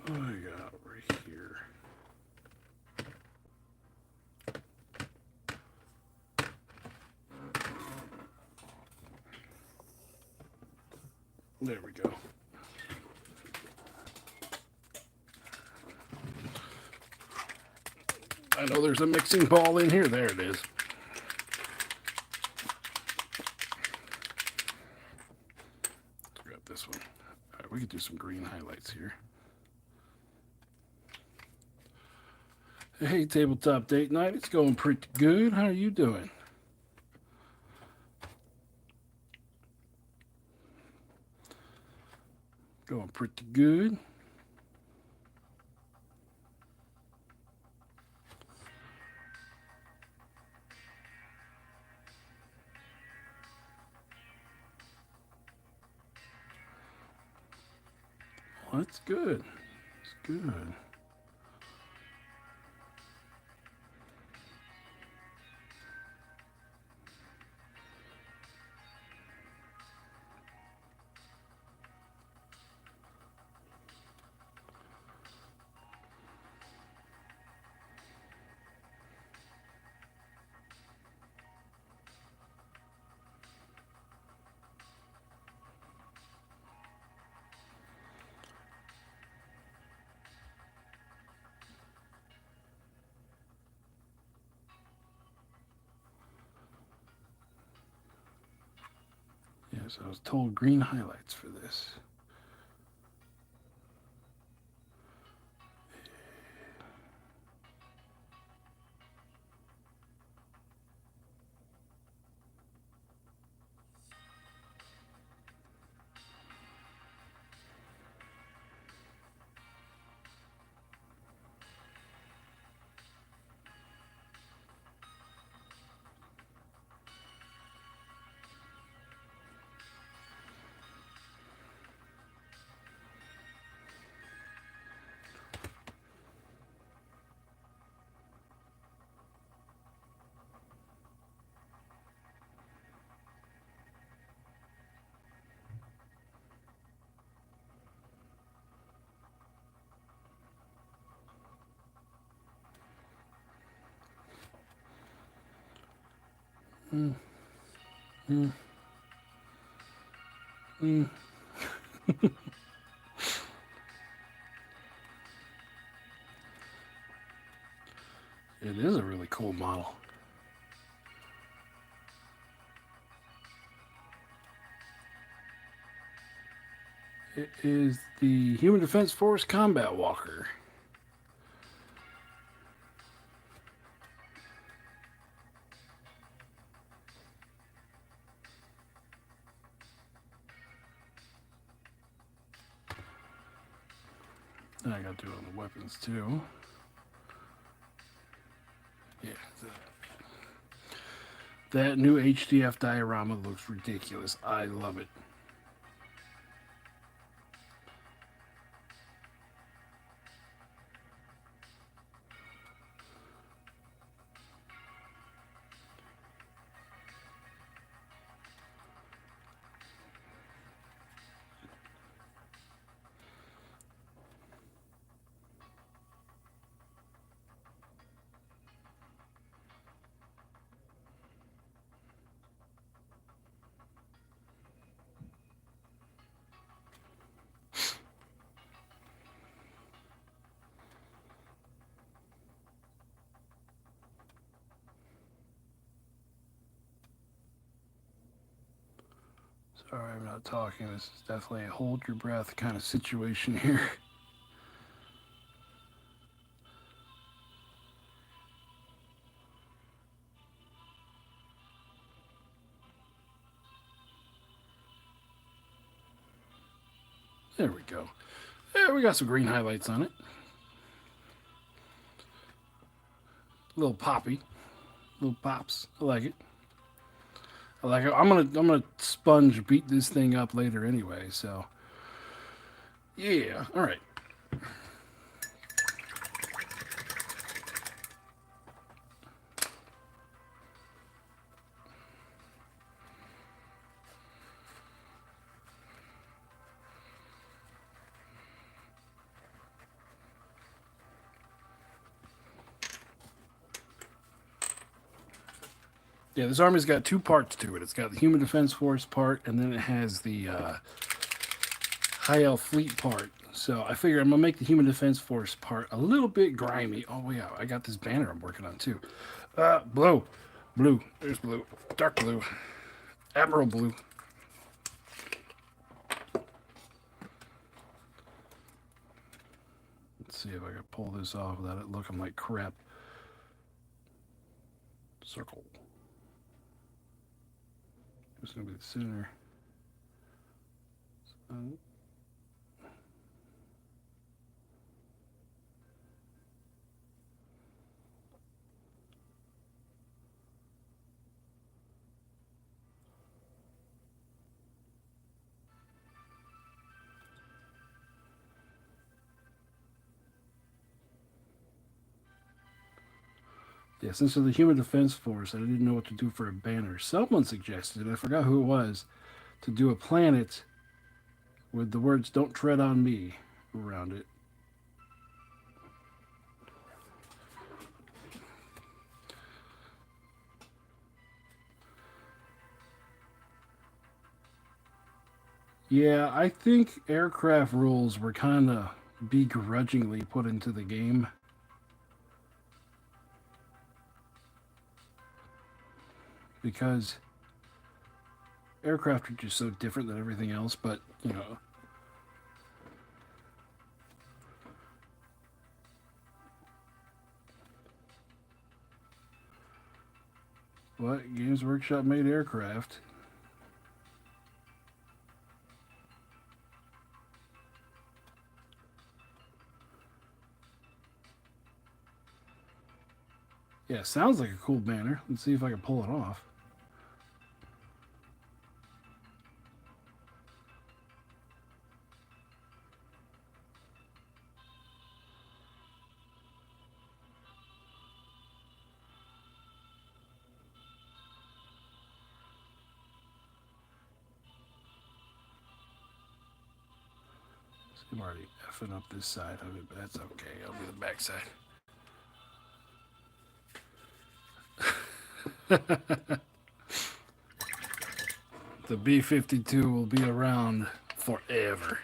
What do we got right here? There we go. I know there's a mixing ball in here. There it is. Let's grab this one. All right, we could do some green highlights here. Hey, tabletop date night. It's going pretty good. How are you doing? Going pretty good. Well, that's good. It's good. Yes, I was told green highlights for this. Mm. Mm. Mm. It is a really cool model. It is the Human Defense Force Combat Walker. I got to do it on the weapons too. Yeah. That new HDF diorama looks ridiculous. I love it. Sorry, I'm not talking. This is definitely a hold your breath kind of situation here. There we go. There we got some green highlights on it. Little poppy. Little pops. I like it. I like it. I'm gonna sponge beat this thing up later anyway, so yeah. Alright. Yeah, this army's got two parts to it. It's got the Human Defense Force part, and then it has the High Elf Fleet part. So I figure I'm gonna make the Human Defense Force part a little bit grimy. Oh yeah, I got this banner I'm working on too. Blue, blue. There's blue, dark blue, Admiral blue. Let's see if I can pull this off without it looking like crap. Circle. It's gonna be the center. Yeah, since it's the Human Defense Force, I didn't know what to do for a banner. Someone suggested, and I forgot who it was, to do a planet with the words "Don't tread on me" around it. Yeah, I think aircraft rules were kind of begrudgingly put into the game because aircraft are just so different than everything else, but, you know. What? Games Workshop made aircraft. Yeah, sounds like a cool banner. Let's see if I can pull it off. I'm already effing up this side of it, but that's okay. I'll do the back side. The B-52 will be around forever.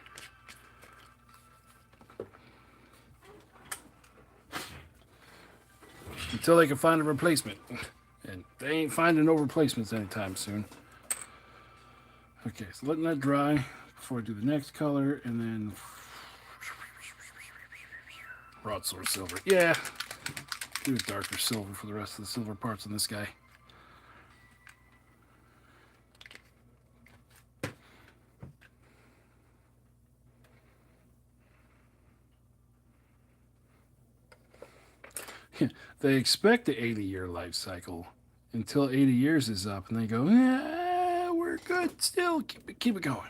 Until they can find a replacement. And they ain't finding no replacements anytime soon. Okay, so letting that dry before I do the next color, and then broadsword silver. Yeah, do a darker silver for the rest of the silver parts on this guy. They expect the 80-year life cycle until 80 years is up, and they go, we're good still. Keep it going.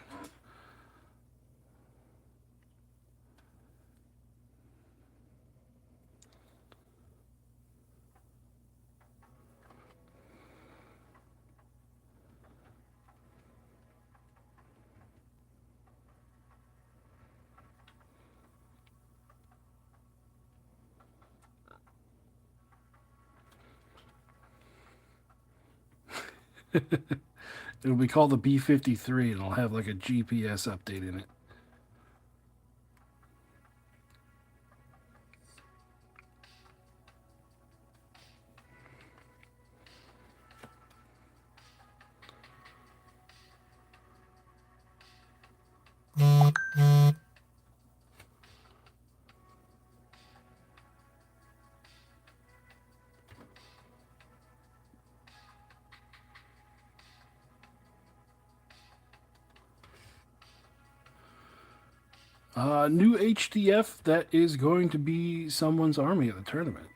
It'll be called the B-53, and it'll have like a GPS update in it. New HDF that is going to be someone's army at the tournament.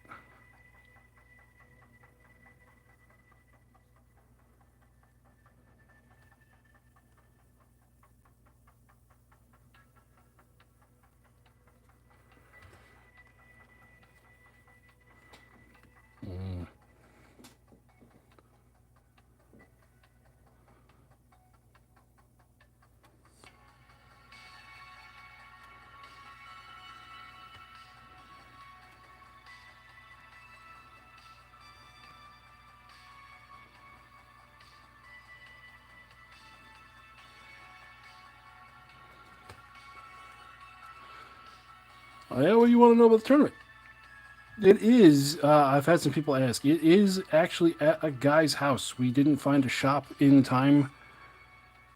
Mm. Oh, yeah, what do you want to know about the tournament? It is. I've had some people ask. It is actually at a guy's house. We didn't find a shop in time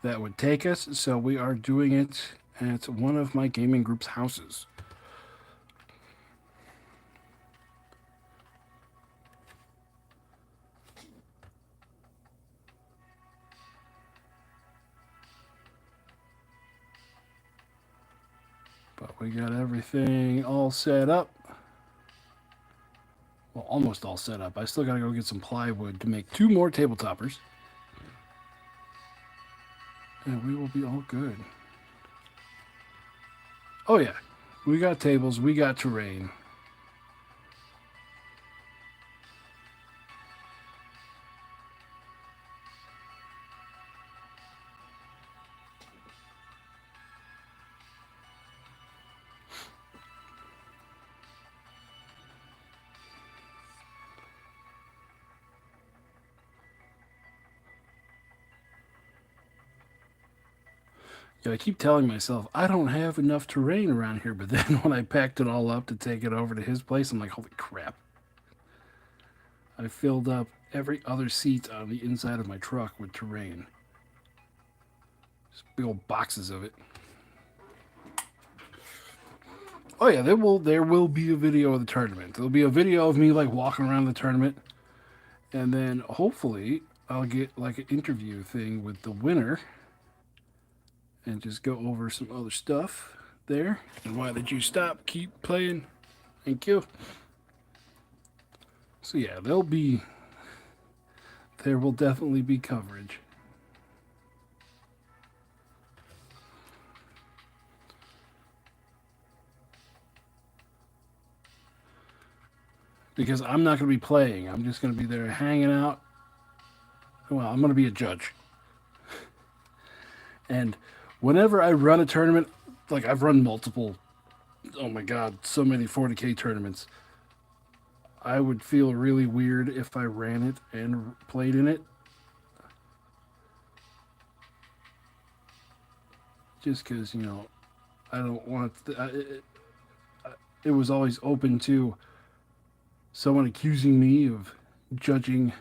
that would take us, so we are doing it at one of my gaming group's houses. But we got everything all set up. Well, almost all set up. I still got to go get some plywood to make 2 more table toppers. And we will be all good. Oh, yeah. We got tables. We got terrain. Yeah, I keep telling myself I don't have enough terrain around here, but then when I packed it all up to take it over to his place, I'm like, holy crap. I filled up every other seat on the inside of my truck with terrain. Just big old boxes of it. Oh yeah, there will be a video of the tournament. There'll be a video of me like walking around the tournament, and then hopefully I'll get like an interview thing with the winner and just go over some other stuff there. And why did you stop? Keep playing. Thank you. So yeah, there will definitely be coverage. Because I'm not going to be playing. I'm just going to be there hanging out. Well, I'm going to be a judge. And whenever I run a tournament, like I've run multiple, oh my God, so many 40K tournaments, I would feel really weird if I ran it and played in it. Just because, I don't want it was always open to someone accusing me of judging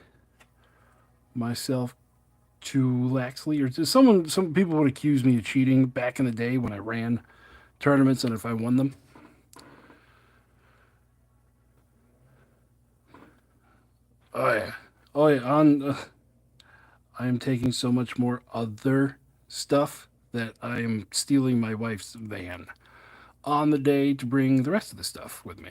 myself too laxly, or some people would accuse me of cheating back in the day when I ran tournaments and if I won them. Oh yeah, oh yeah. I am taking so much more other stuff that I am stealing my wife's van on the day to bring the rest of the stuff with me.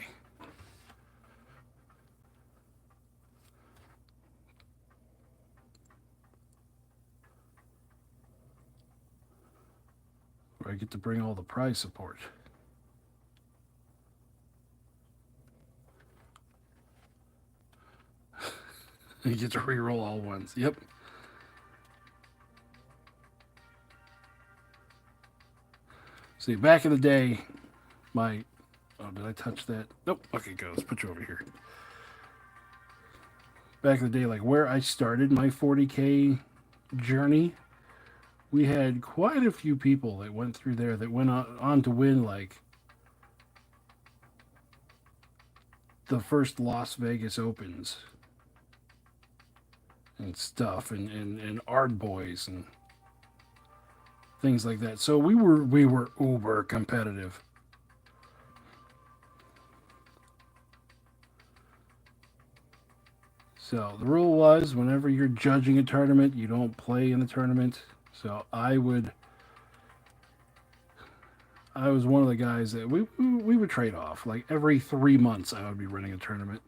Where I get to bring all the prize support. You get to re-roll all ones. Yep. See, back in the day, my oh, did I touch that? Nope. Okay, go. Let's put you over here. Back in the day, like where I started my 40K journey, we had quite a few people that went through there that went on to win like the first Las Vegas Opens and stuff, and Ard Boys and things like that. So we were uber competitive. So the rule was whenever you're judging a tournament, you don't play in the tournament. So I was one of the guys that we would trade off. Like every 3 months, I would be running a tournament.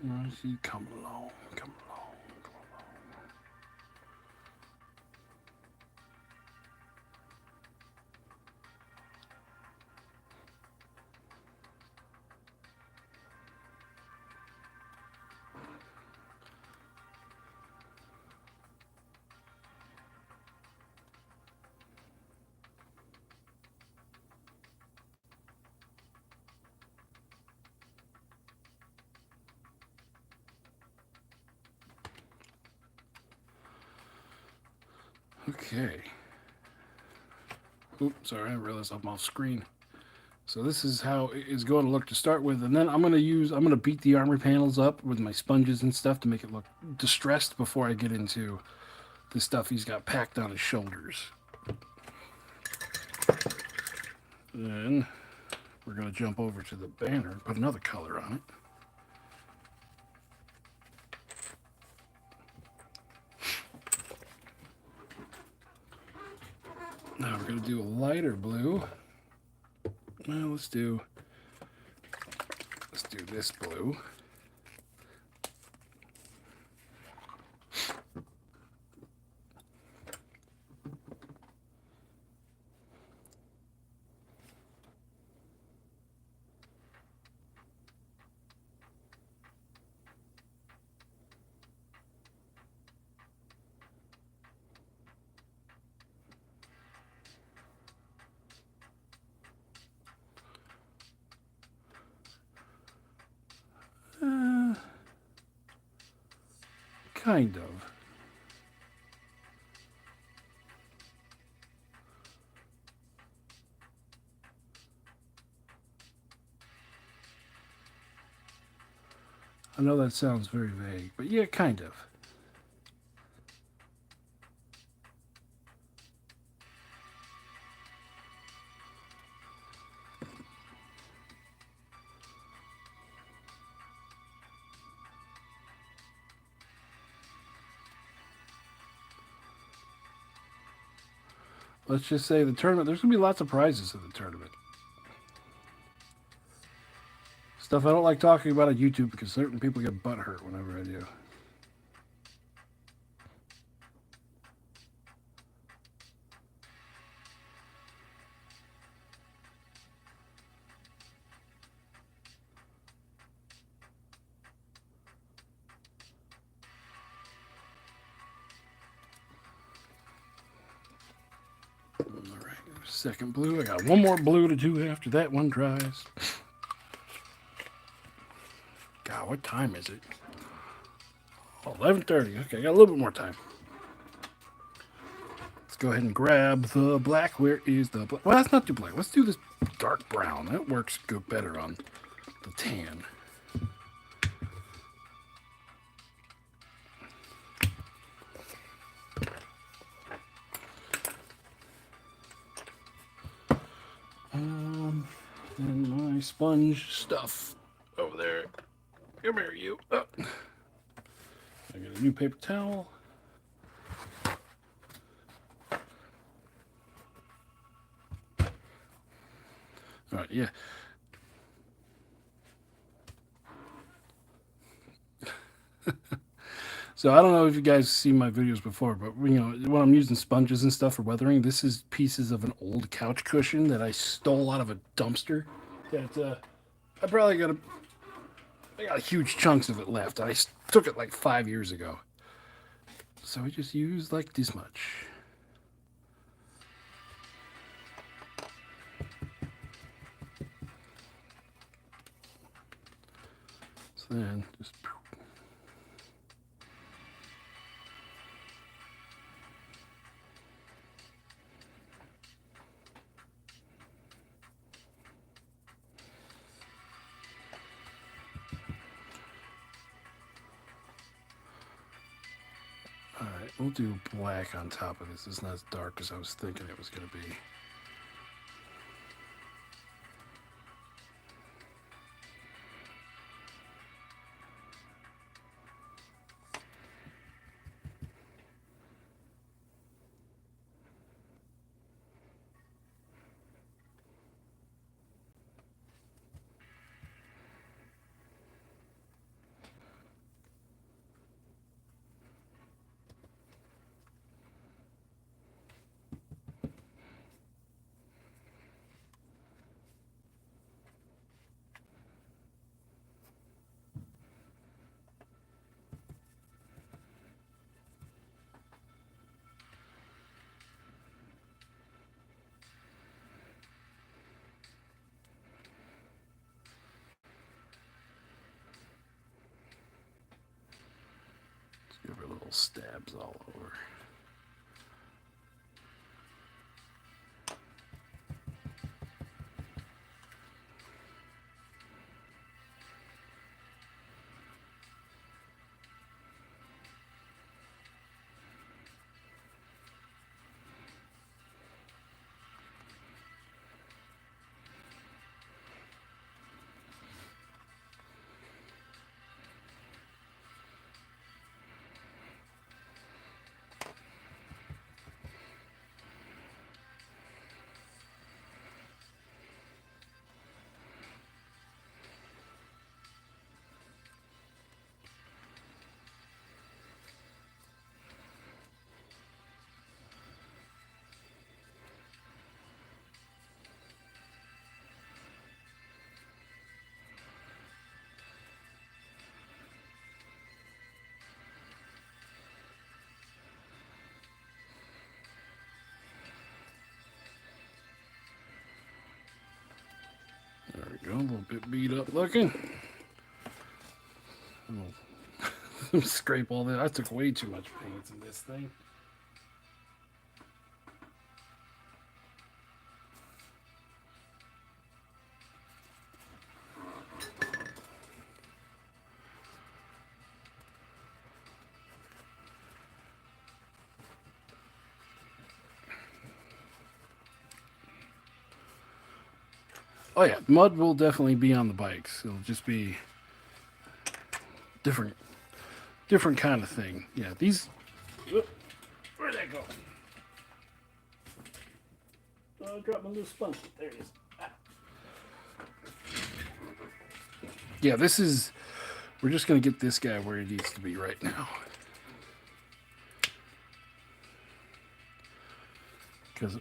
I see. Come along, come along, come along. Okay. Oops, sorry, I realized I'm off screen. So this is how it's going to look to start with, and then I'm going to beat the armor panels up with my sponges and stuff to make it look distressed before I get into the stuff he's got packed on his shoulders. Then we're going to jump over to the banner and put another color on it. Now we're going to do a lighter blue. Well, let's do this blue. Kind of. I know that sounds very vague, but yeah, kind of. Let's just say the tournament, there's going to be lots of prizes in the tournament. Stuff I don't like talking about on YouTube because certain people get butthurt whenever I do. Alright, second blue. I got one more blue to do after that one dries. God, what time is it? 11:30. Okay, I got a little bit more time. Let's go ahead and grab the black. Where is the black? Well, that's not too black. Let's do this dark brown. That works good better on the tan. And my sponge stuff over there. Come here, you. Oh. I got a new paper towel. All right, yeah. So I don't know if you guys seen my videos before, but when I'm using sponges and stuff for weathering, this is pieces of an old couch cushion that I stole out of a dumpster. That I probably I got huge chunks of it left. I took it like 5 years ago, so I just used like this much. So then just. Alright, we'll do black on top of this. It's not as dark as I was thinking it was going to be. Let's give her little stabs all over. There we go, a little bit beat up looking. Scrape all that. I took way too much paint in this thing. Oh yeah, mud will definitely be on the bikes. It'll just be different kind of thing. Yeah, these. Where'd that go? I dropped my little sponge. There it is. Ah. Yeah, this is. We're just gonna get this guy where he needs to be right now. Because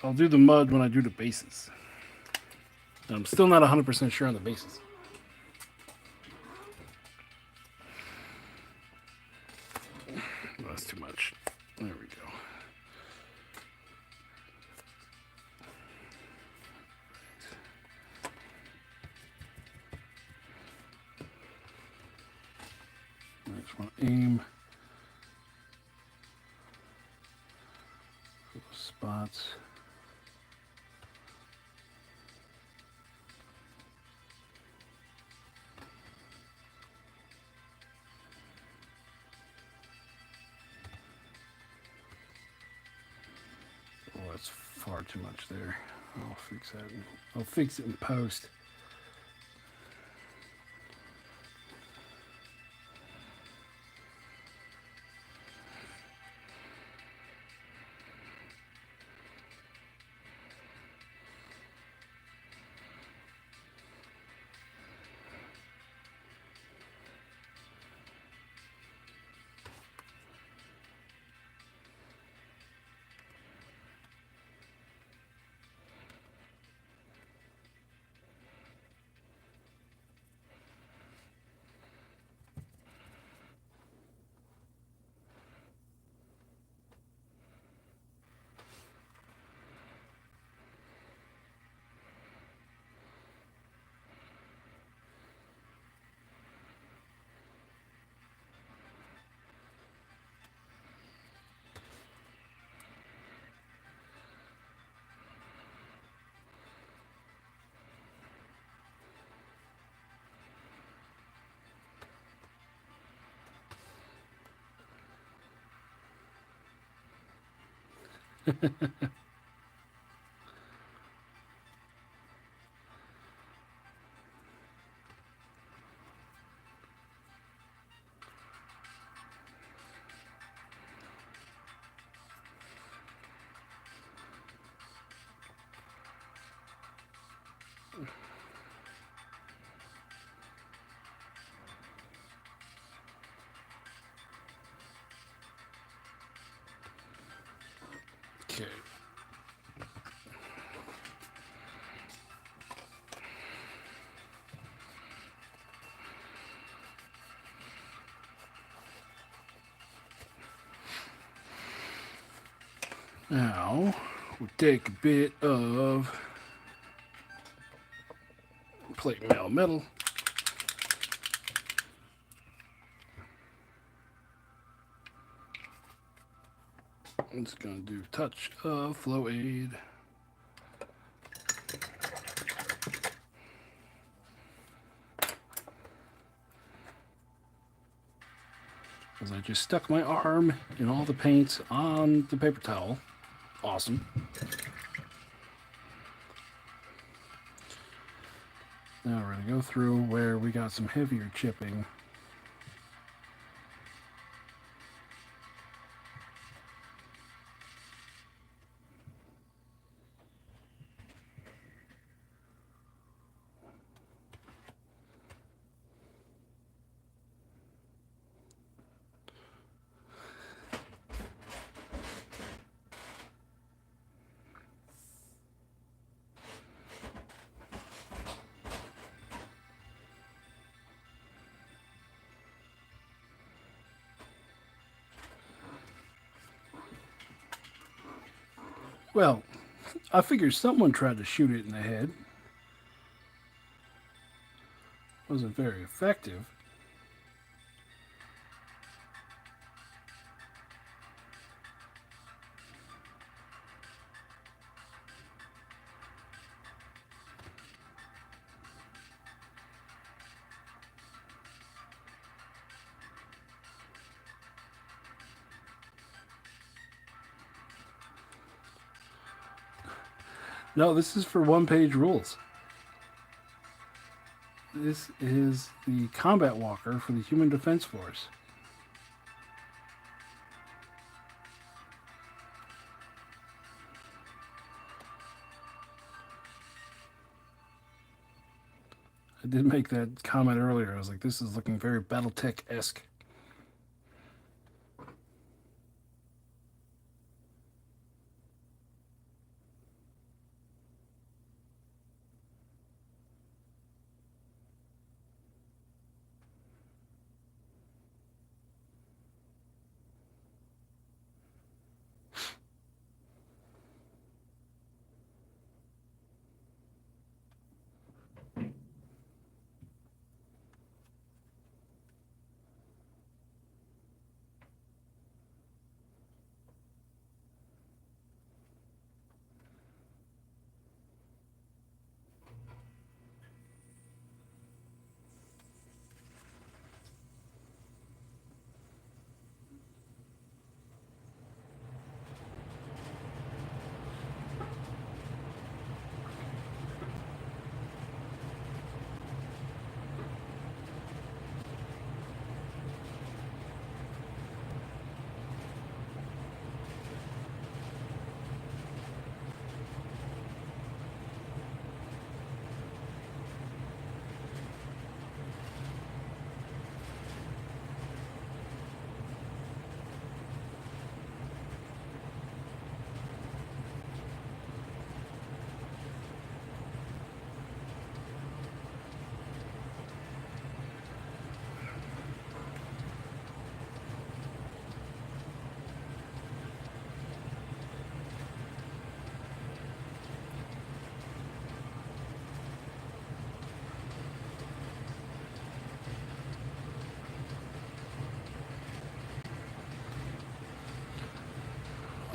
I'll do the mud when I do the bases. And I'm still not 100% sure on the bases. Oh, that's too much. There we go. I just want to aim for those spots. Oh, that's far too much there. I'll fix that. I'll fix it in post. Okay. Now, we'll take a bit of plate mail metal. I'm just going to do a touch of flow aid. As I just stuck my arm in all the paint on the paper towel. Awesome. Now we're going to go through where we got some heavier chipping. Well, I figure someone tried to shoot it in the head. Wasn't very effective. No, this is for one-page rules. This is the combat walker for the Human Defense Force. I did make that comment earlier. I was like, this is looking very Battletech-esque.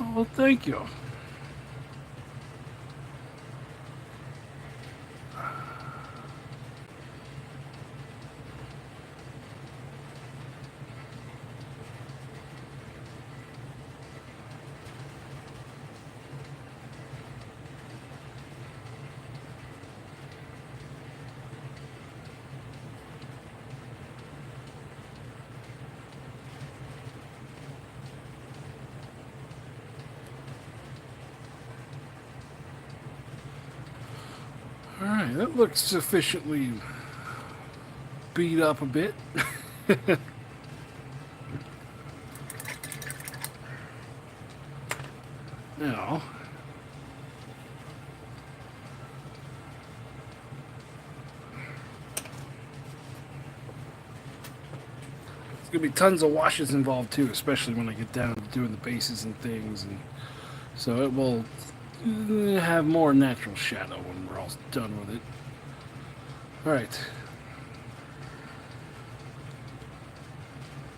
Oh, well, thank you. Alright, that looks sufficiently beat up a bit. Now, there's going to be tons of washes involved too, especially when I get down to doing the bases and things. And so it will have more natural shadow when we're all done with it. Alright.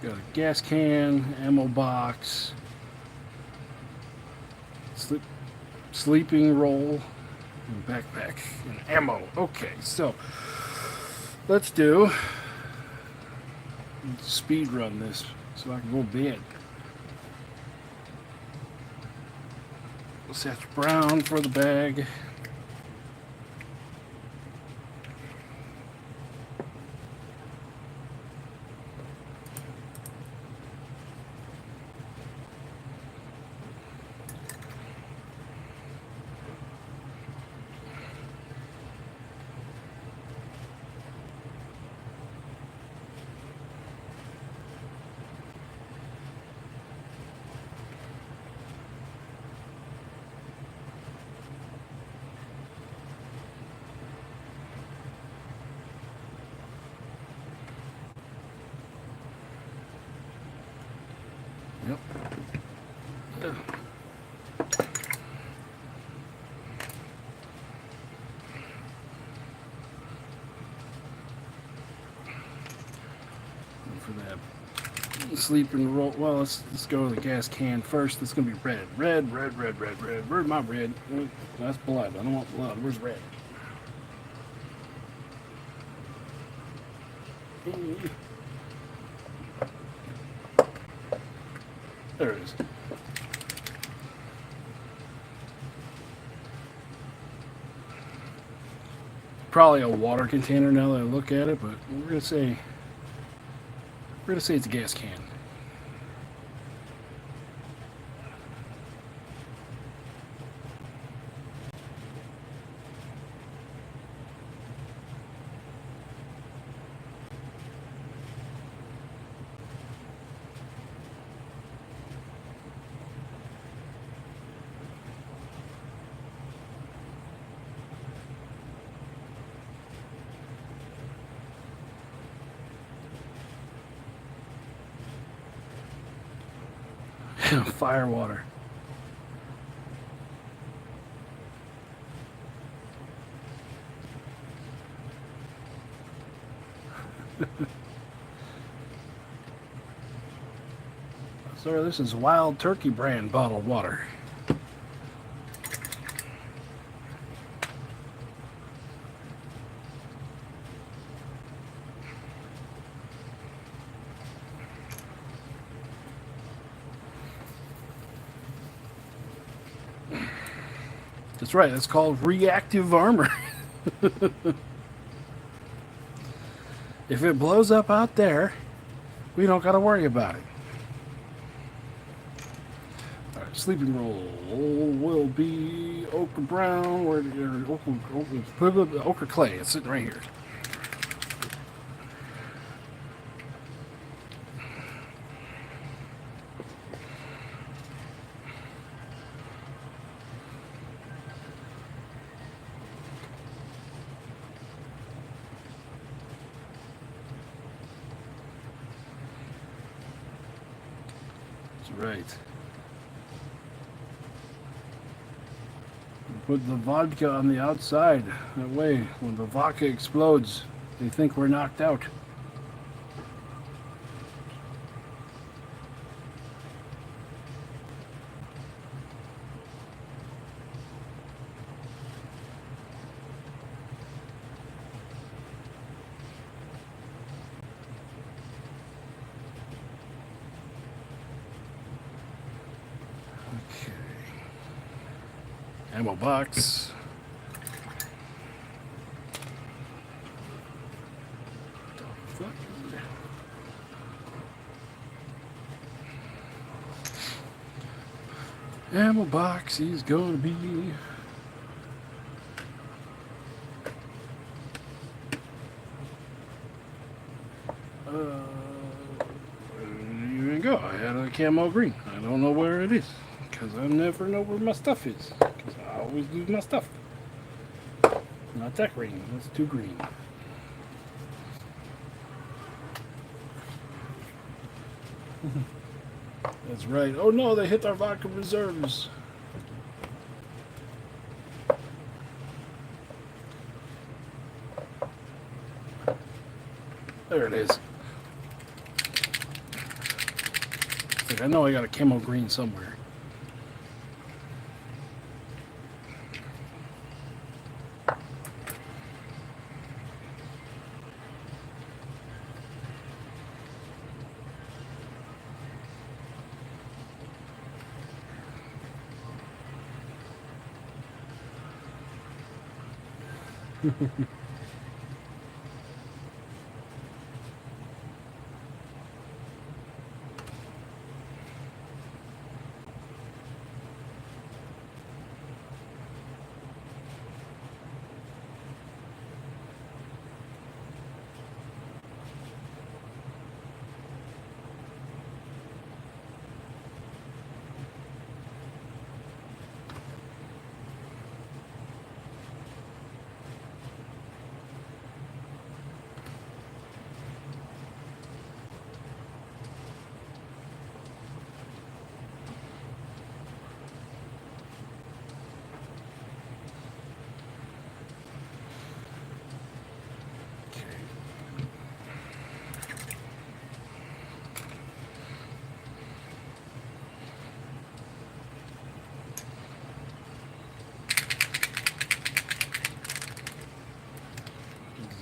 Got a gas can, ammo box, sleeping roll, and backpack, and ammo. Okay, so let's do speed run this so I can go to bed. Satch brown for the bag. Yep. For that sleeping roll, well, let's go to the gas can first. It's gonna be red. Red. Where's my red? That's blood. I don't want blood. Where's red? There it is. Probably a water container now that I look at it, but we're gonna say it's a gas can. Fire water. Sir, this is Wild Turkey brand bottled water. That's right, that's called reactive armor. If it blows up out there, we don't got to worry about it. All right, sleeping roll will be ochre brown, or ochre clay. It's sitting right here. Right. Put the vodka on the outside. That way, when the vodka explodes, they think we're knocked out. Ammo box. Ammo box is gonna be I had a camo green. I don't know where it is. Because I never know where my stuff is. Because I always lose my stuff. Not that green. That's too green. That's right. Oh no, they hit our vodka reserves. There it is. Like, I know I got a camo green somewhere.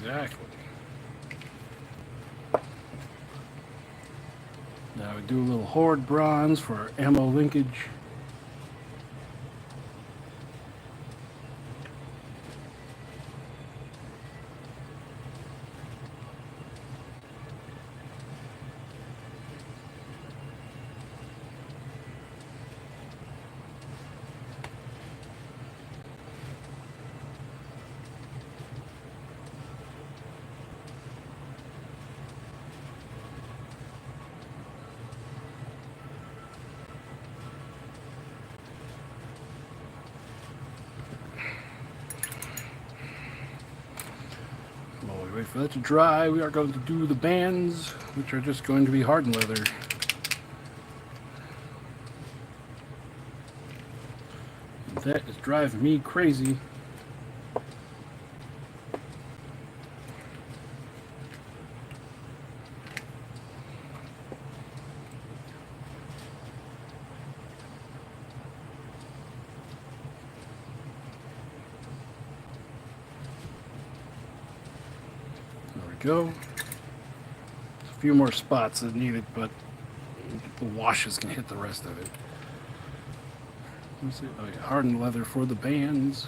Exactly. Now we do a little horde bronze for our ammo linkage. While we wait for that to dry, we are going to do the bands, which are just going to be hardened leather. That is driving me crazy. There we go. There's a few more spots that need it, but the washes can hit the rest of it. Let's see. Oh, yeah, hardened leather for the bands.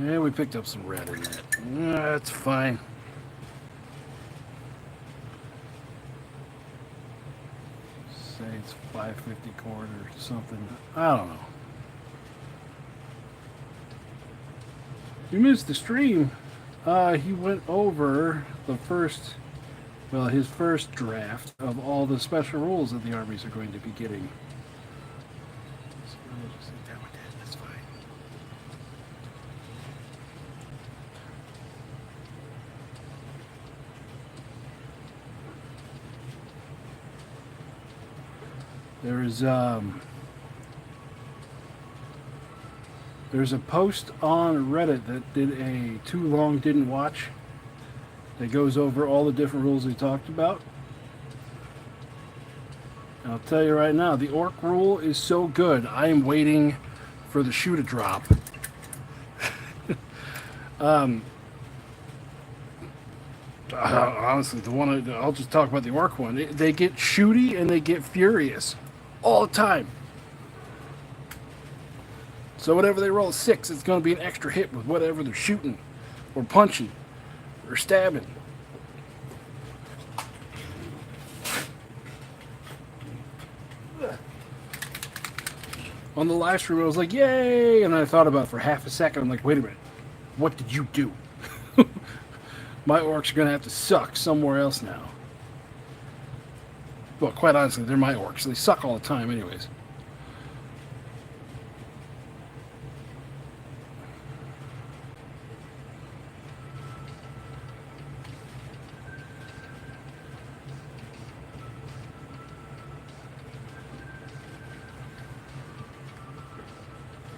Yeah, we picked up some red in that. That's fine. Say it's 550 cord or something. I don't know. You missed the stream. He went over the first, well, his first draft of all the special rules that the armies are going to be getting. So we'll just sit down with that. That's fine. There's a post on Reddit that did a too long didn't watch that goes over all the different rules we talked about. And I'll tell you right now, the orc rule is so good. I am waiting for the shoe to drop. Honestly, I'll just talk about the orc one. They get shooty and they get furious. all the time. So whatever they roll a 6, it's going to be an extra hit with whatever they're shooting or punching or stabbing. On the live stream, I was like, yay! And I thought about it for half a second. I'm like, wait a minute. What did you do? My orcs are going to have to suck somewhere else now. Well, quite honestly, they're my orcs. They suck all the time anyways.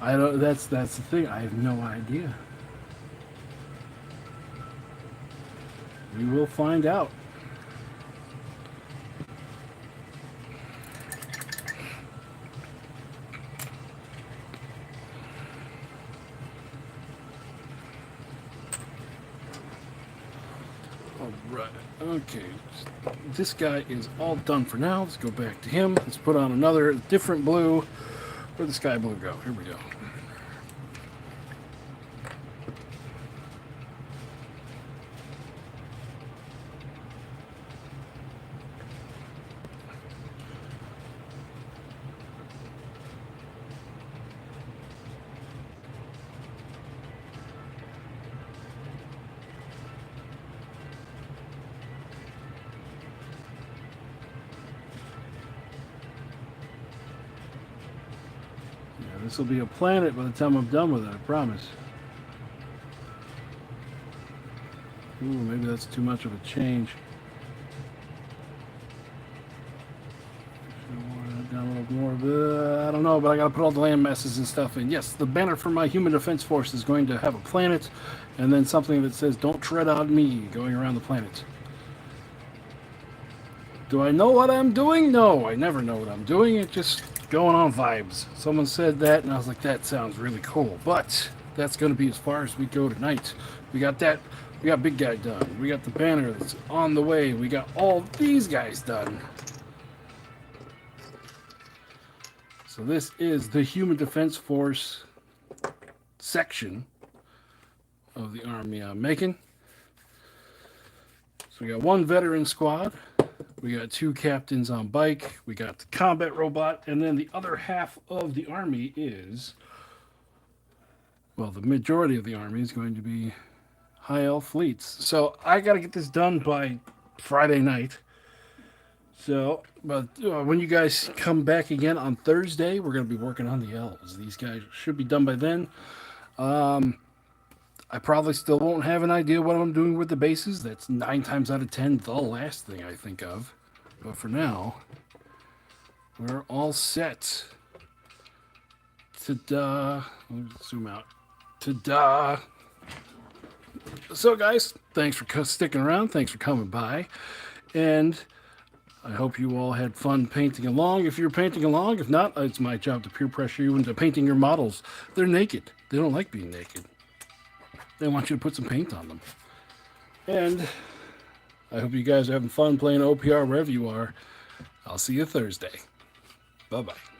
I don't. That's the thing. I have no idea. We will find out. All right. Okay. This guy is all done for now. Let's go back to him. Let's put on another different blue. Where'd the sky blue go? Here we go. This will be a planet by the time I'm done with it, I promise. Ooh, maybe that's too much of a change. Down a little more. I don't know, but I gotta put all the land masses and stuff in. Yes, the banner for my human defense force is going to have a planet, and then something that says, "Don't tread on me," going around the planet. Do I know what I'm doing? No, I never know what I'm doing. It's just going on vibes. Someone said that, and I was like, that sounds really cool. But that's going to be as far as we go tonight. We got that. We got Big Guy done. We got the banner that's on the way. We got all these guys done. So this is the Human Defense Force section of the army I'm making. So we got one veteran squad. We got 2 captains on bike. We got the combat robot. And then the other half of the army is, well, the majority of the army is going to be high elf fleets. So I got to get this done by Friday night. So, but when you guys come back again on Thursday, we're going to be working on the elves. These guys should be done by then. I probably still won't have an idea what I'm doing with the bases. That's 9 times out of 10 the last thing I think of. But for now, we're all set. Ta-da. Let's zoom out. Ta-da. So guys, thanks for sticking around. Thanks for coming by. And I hope you all had fun painting along. If you're painting along, if not, it's my job to peer pressure you into painting your models. They're naked. They don't like being naked. They want you to put some paint on them. And I hope you guys are having fun playing OPR wherever you are. I'll see you Thursday. Bye-bye.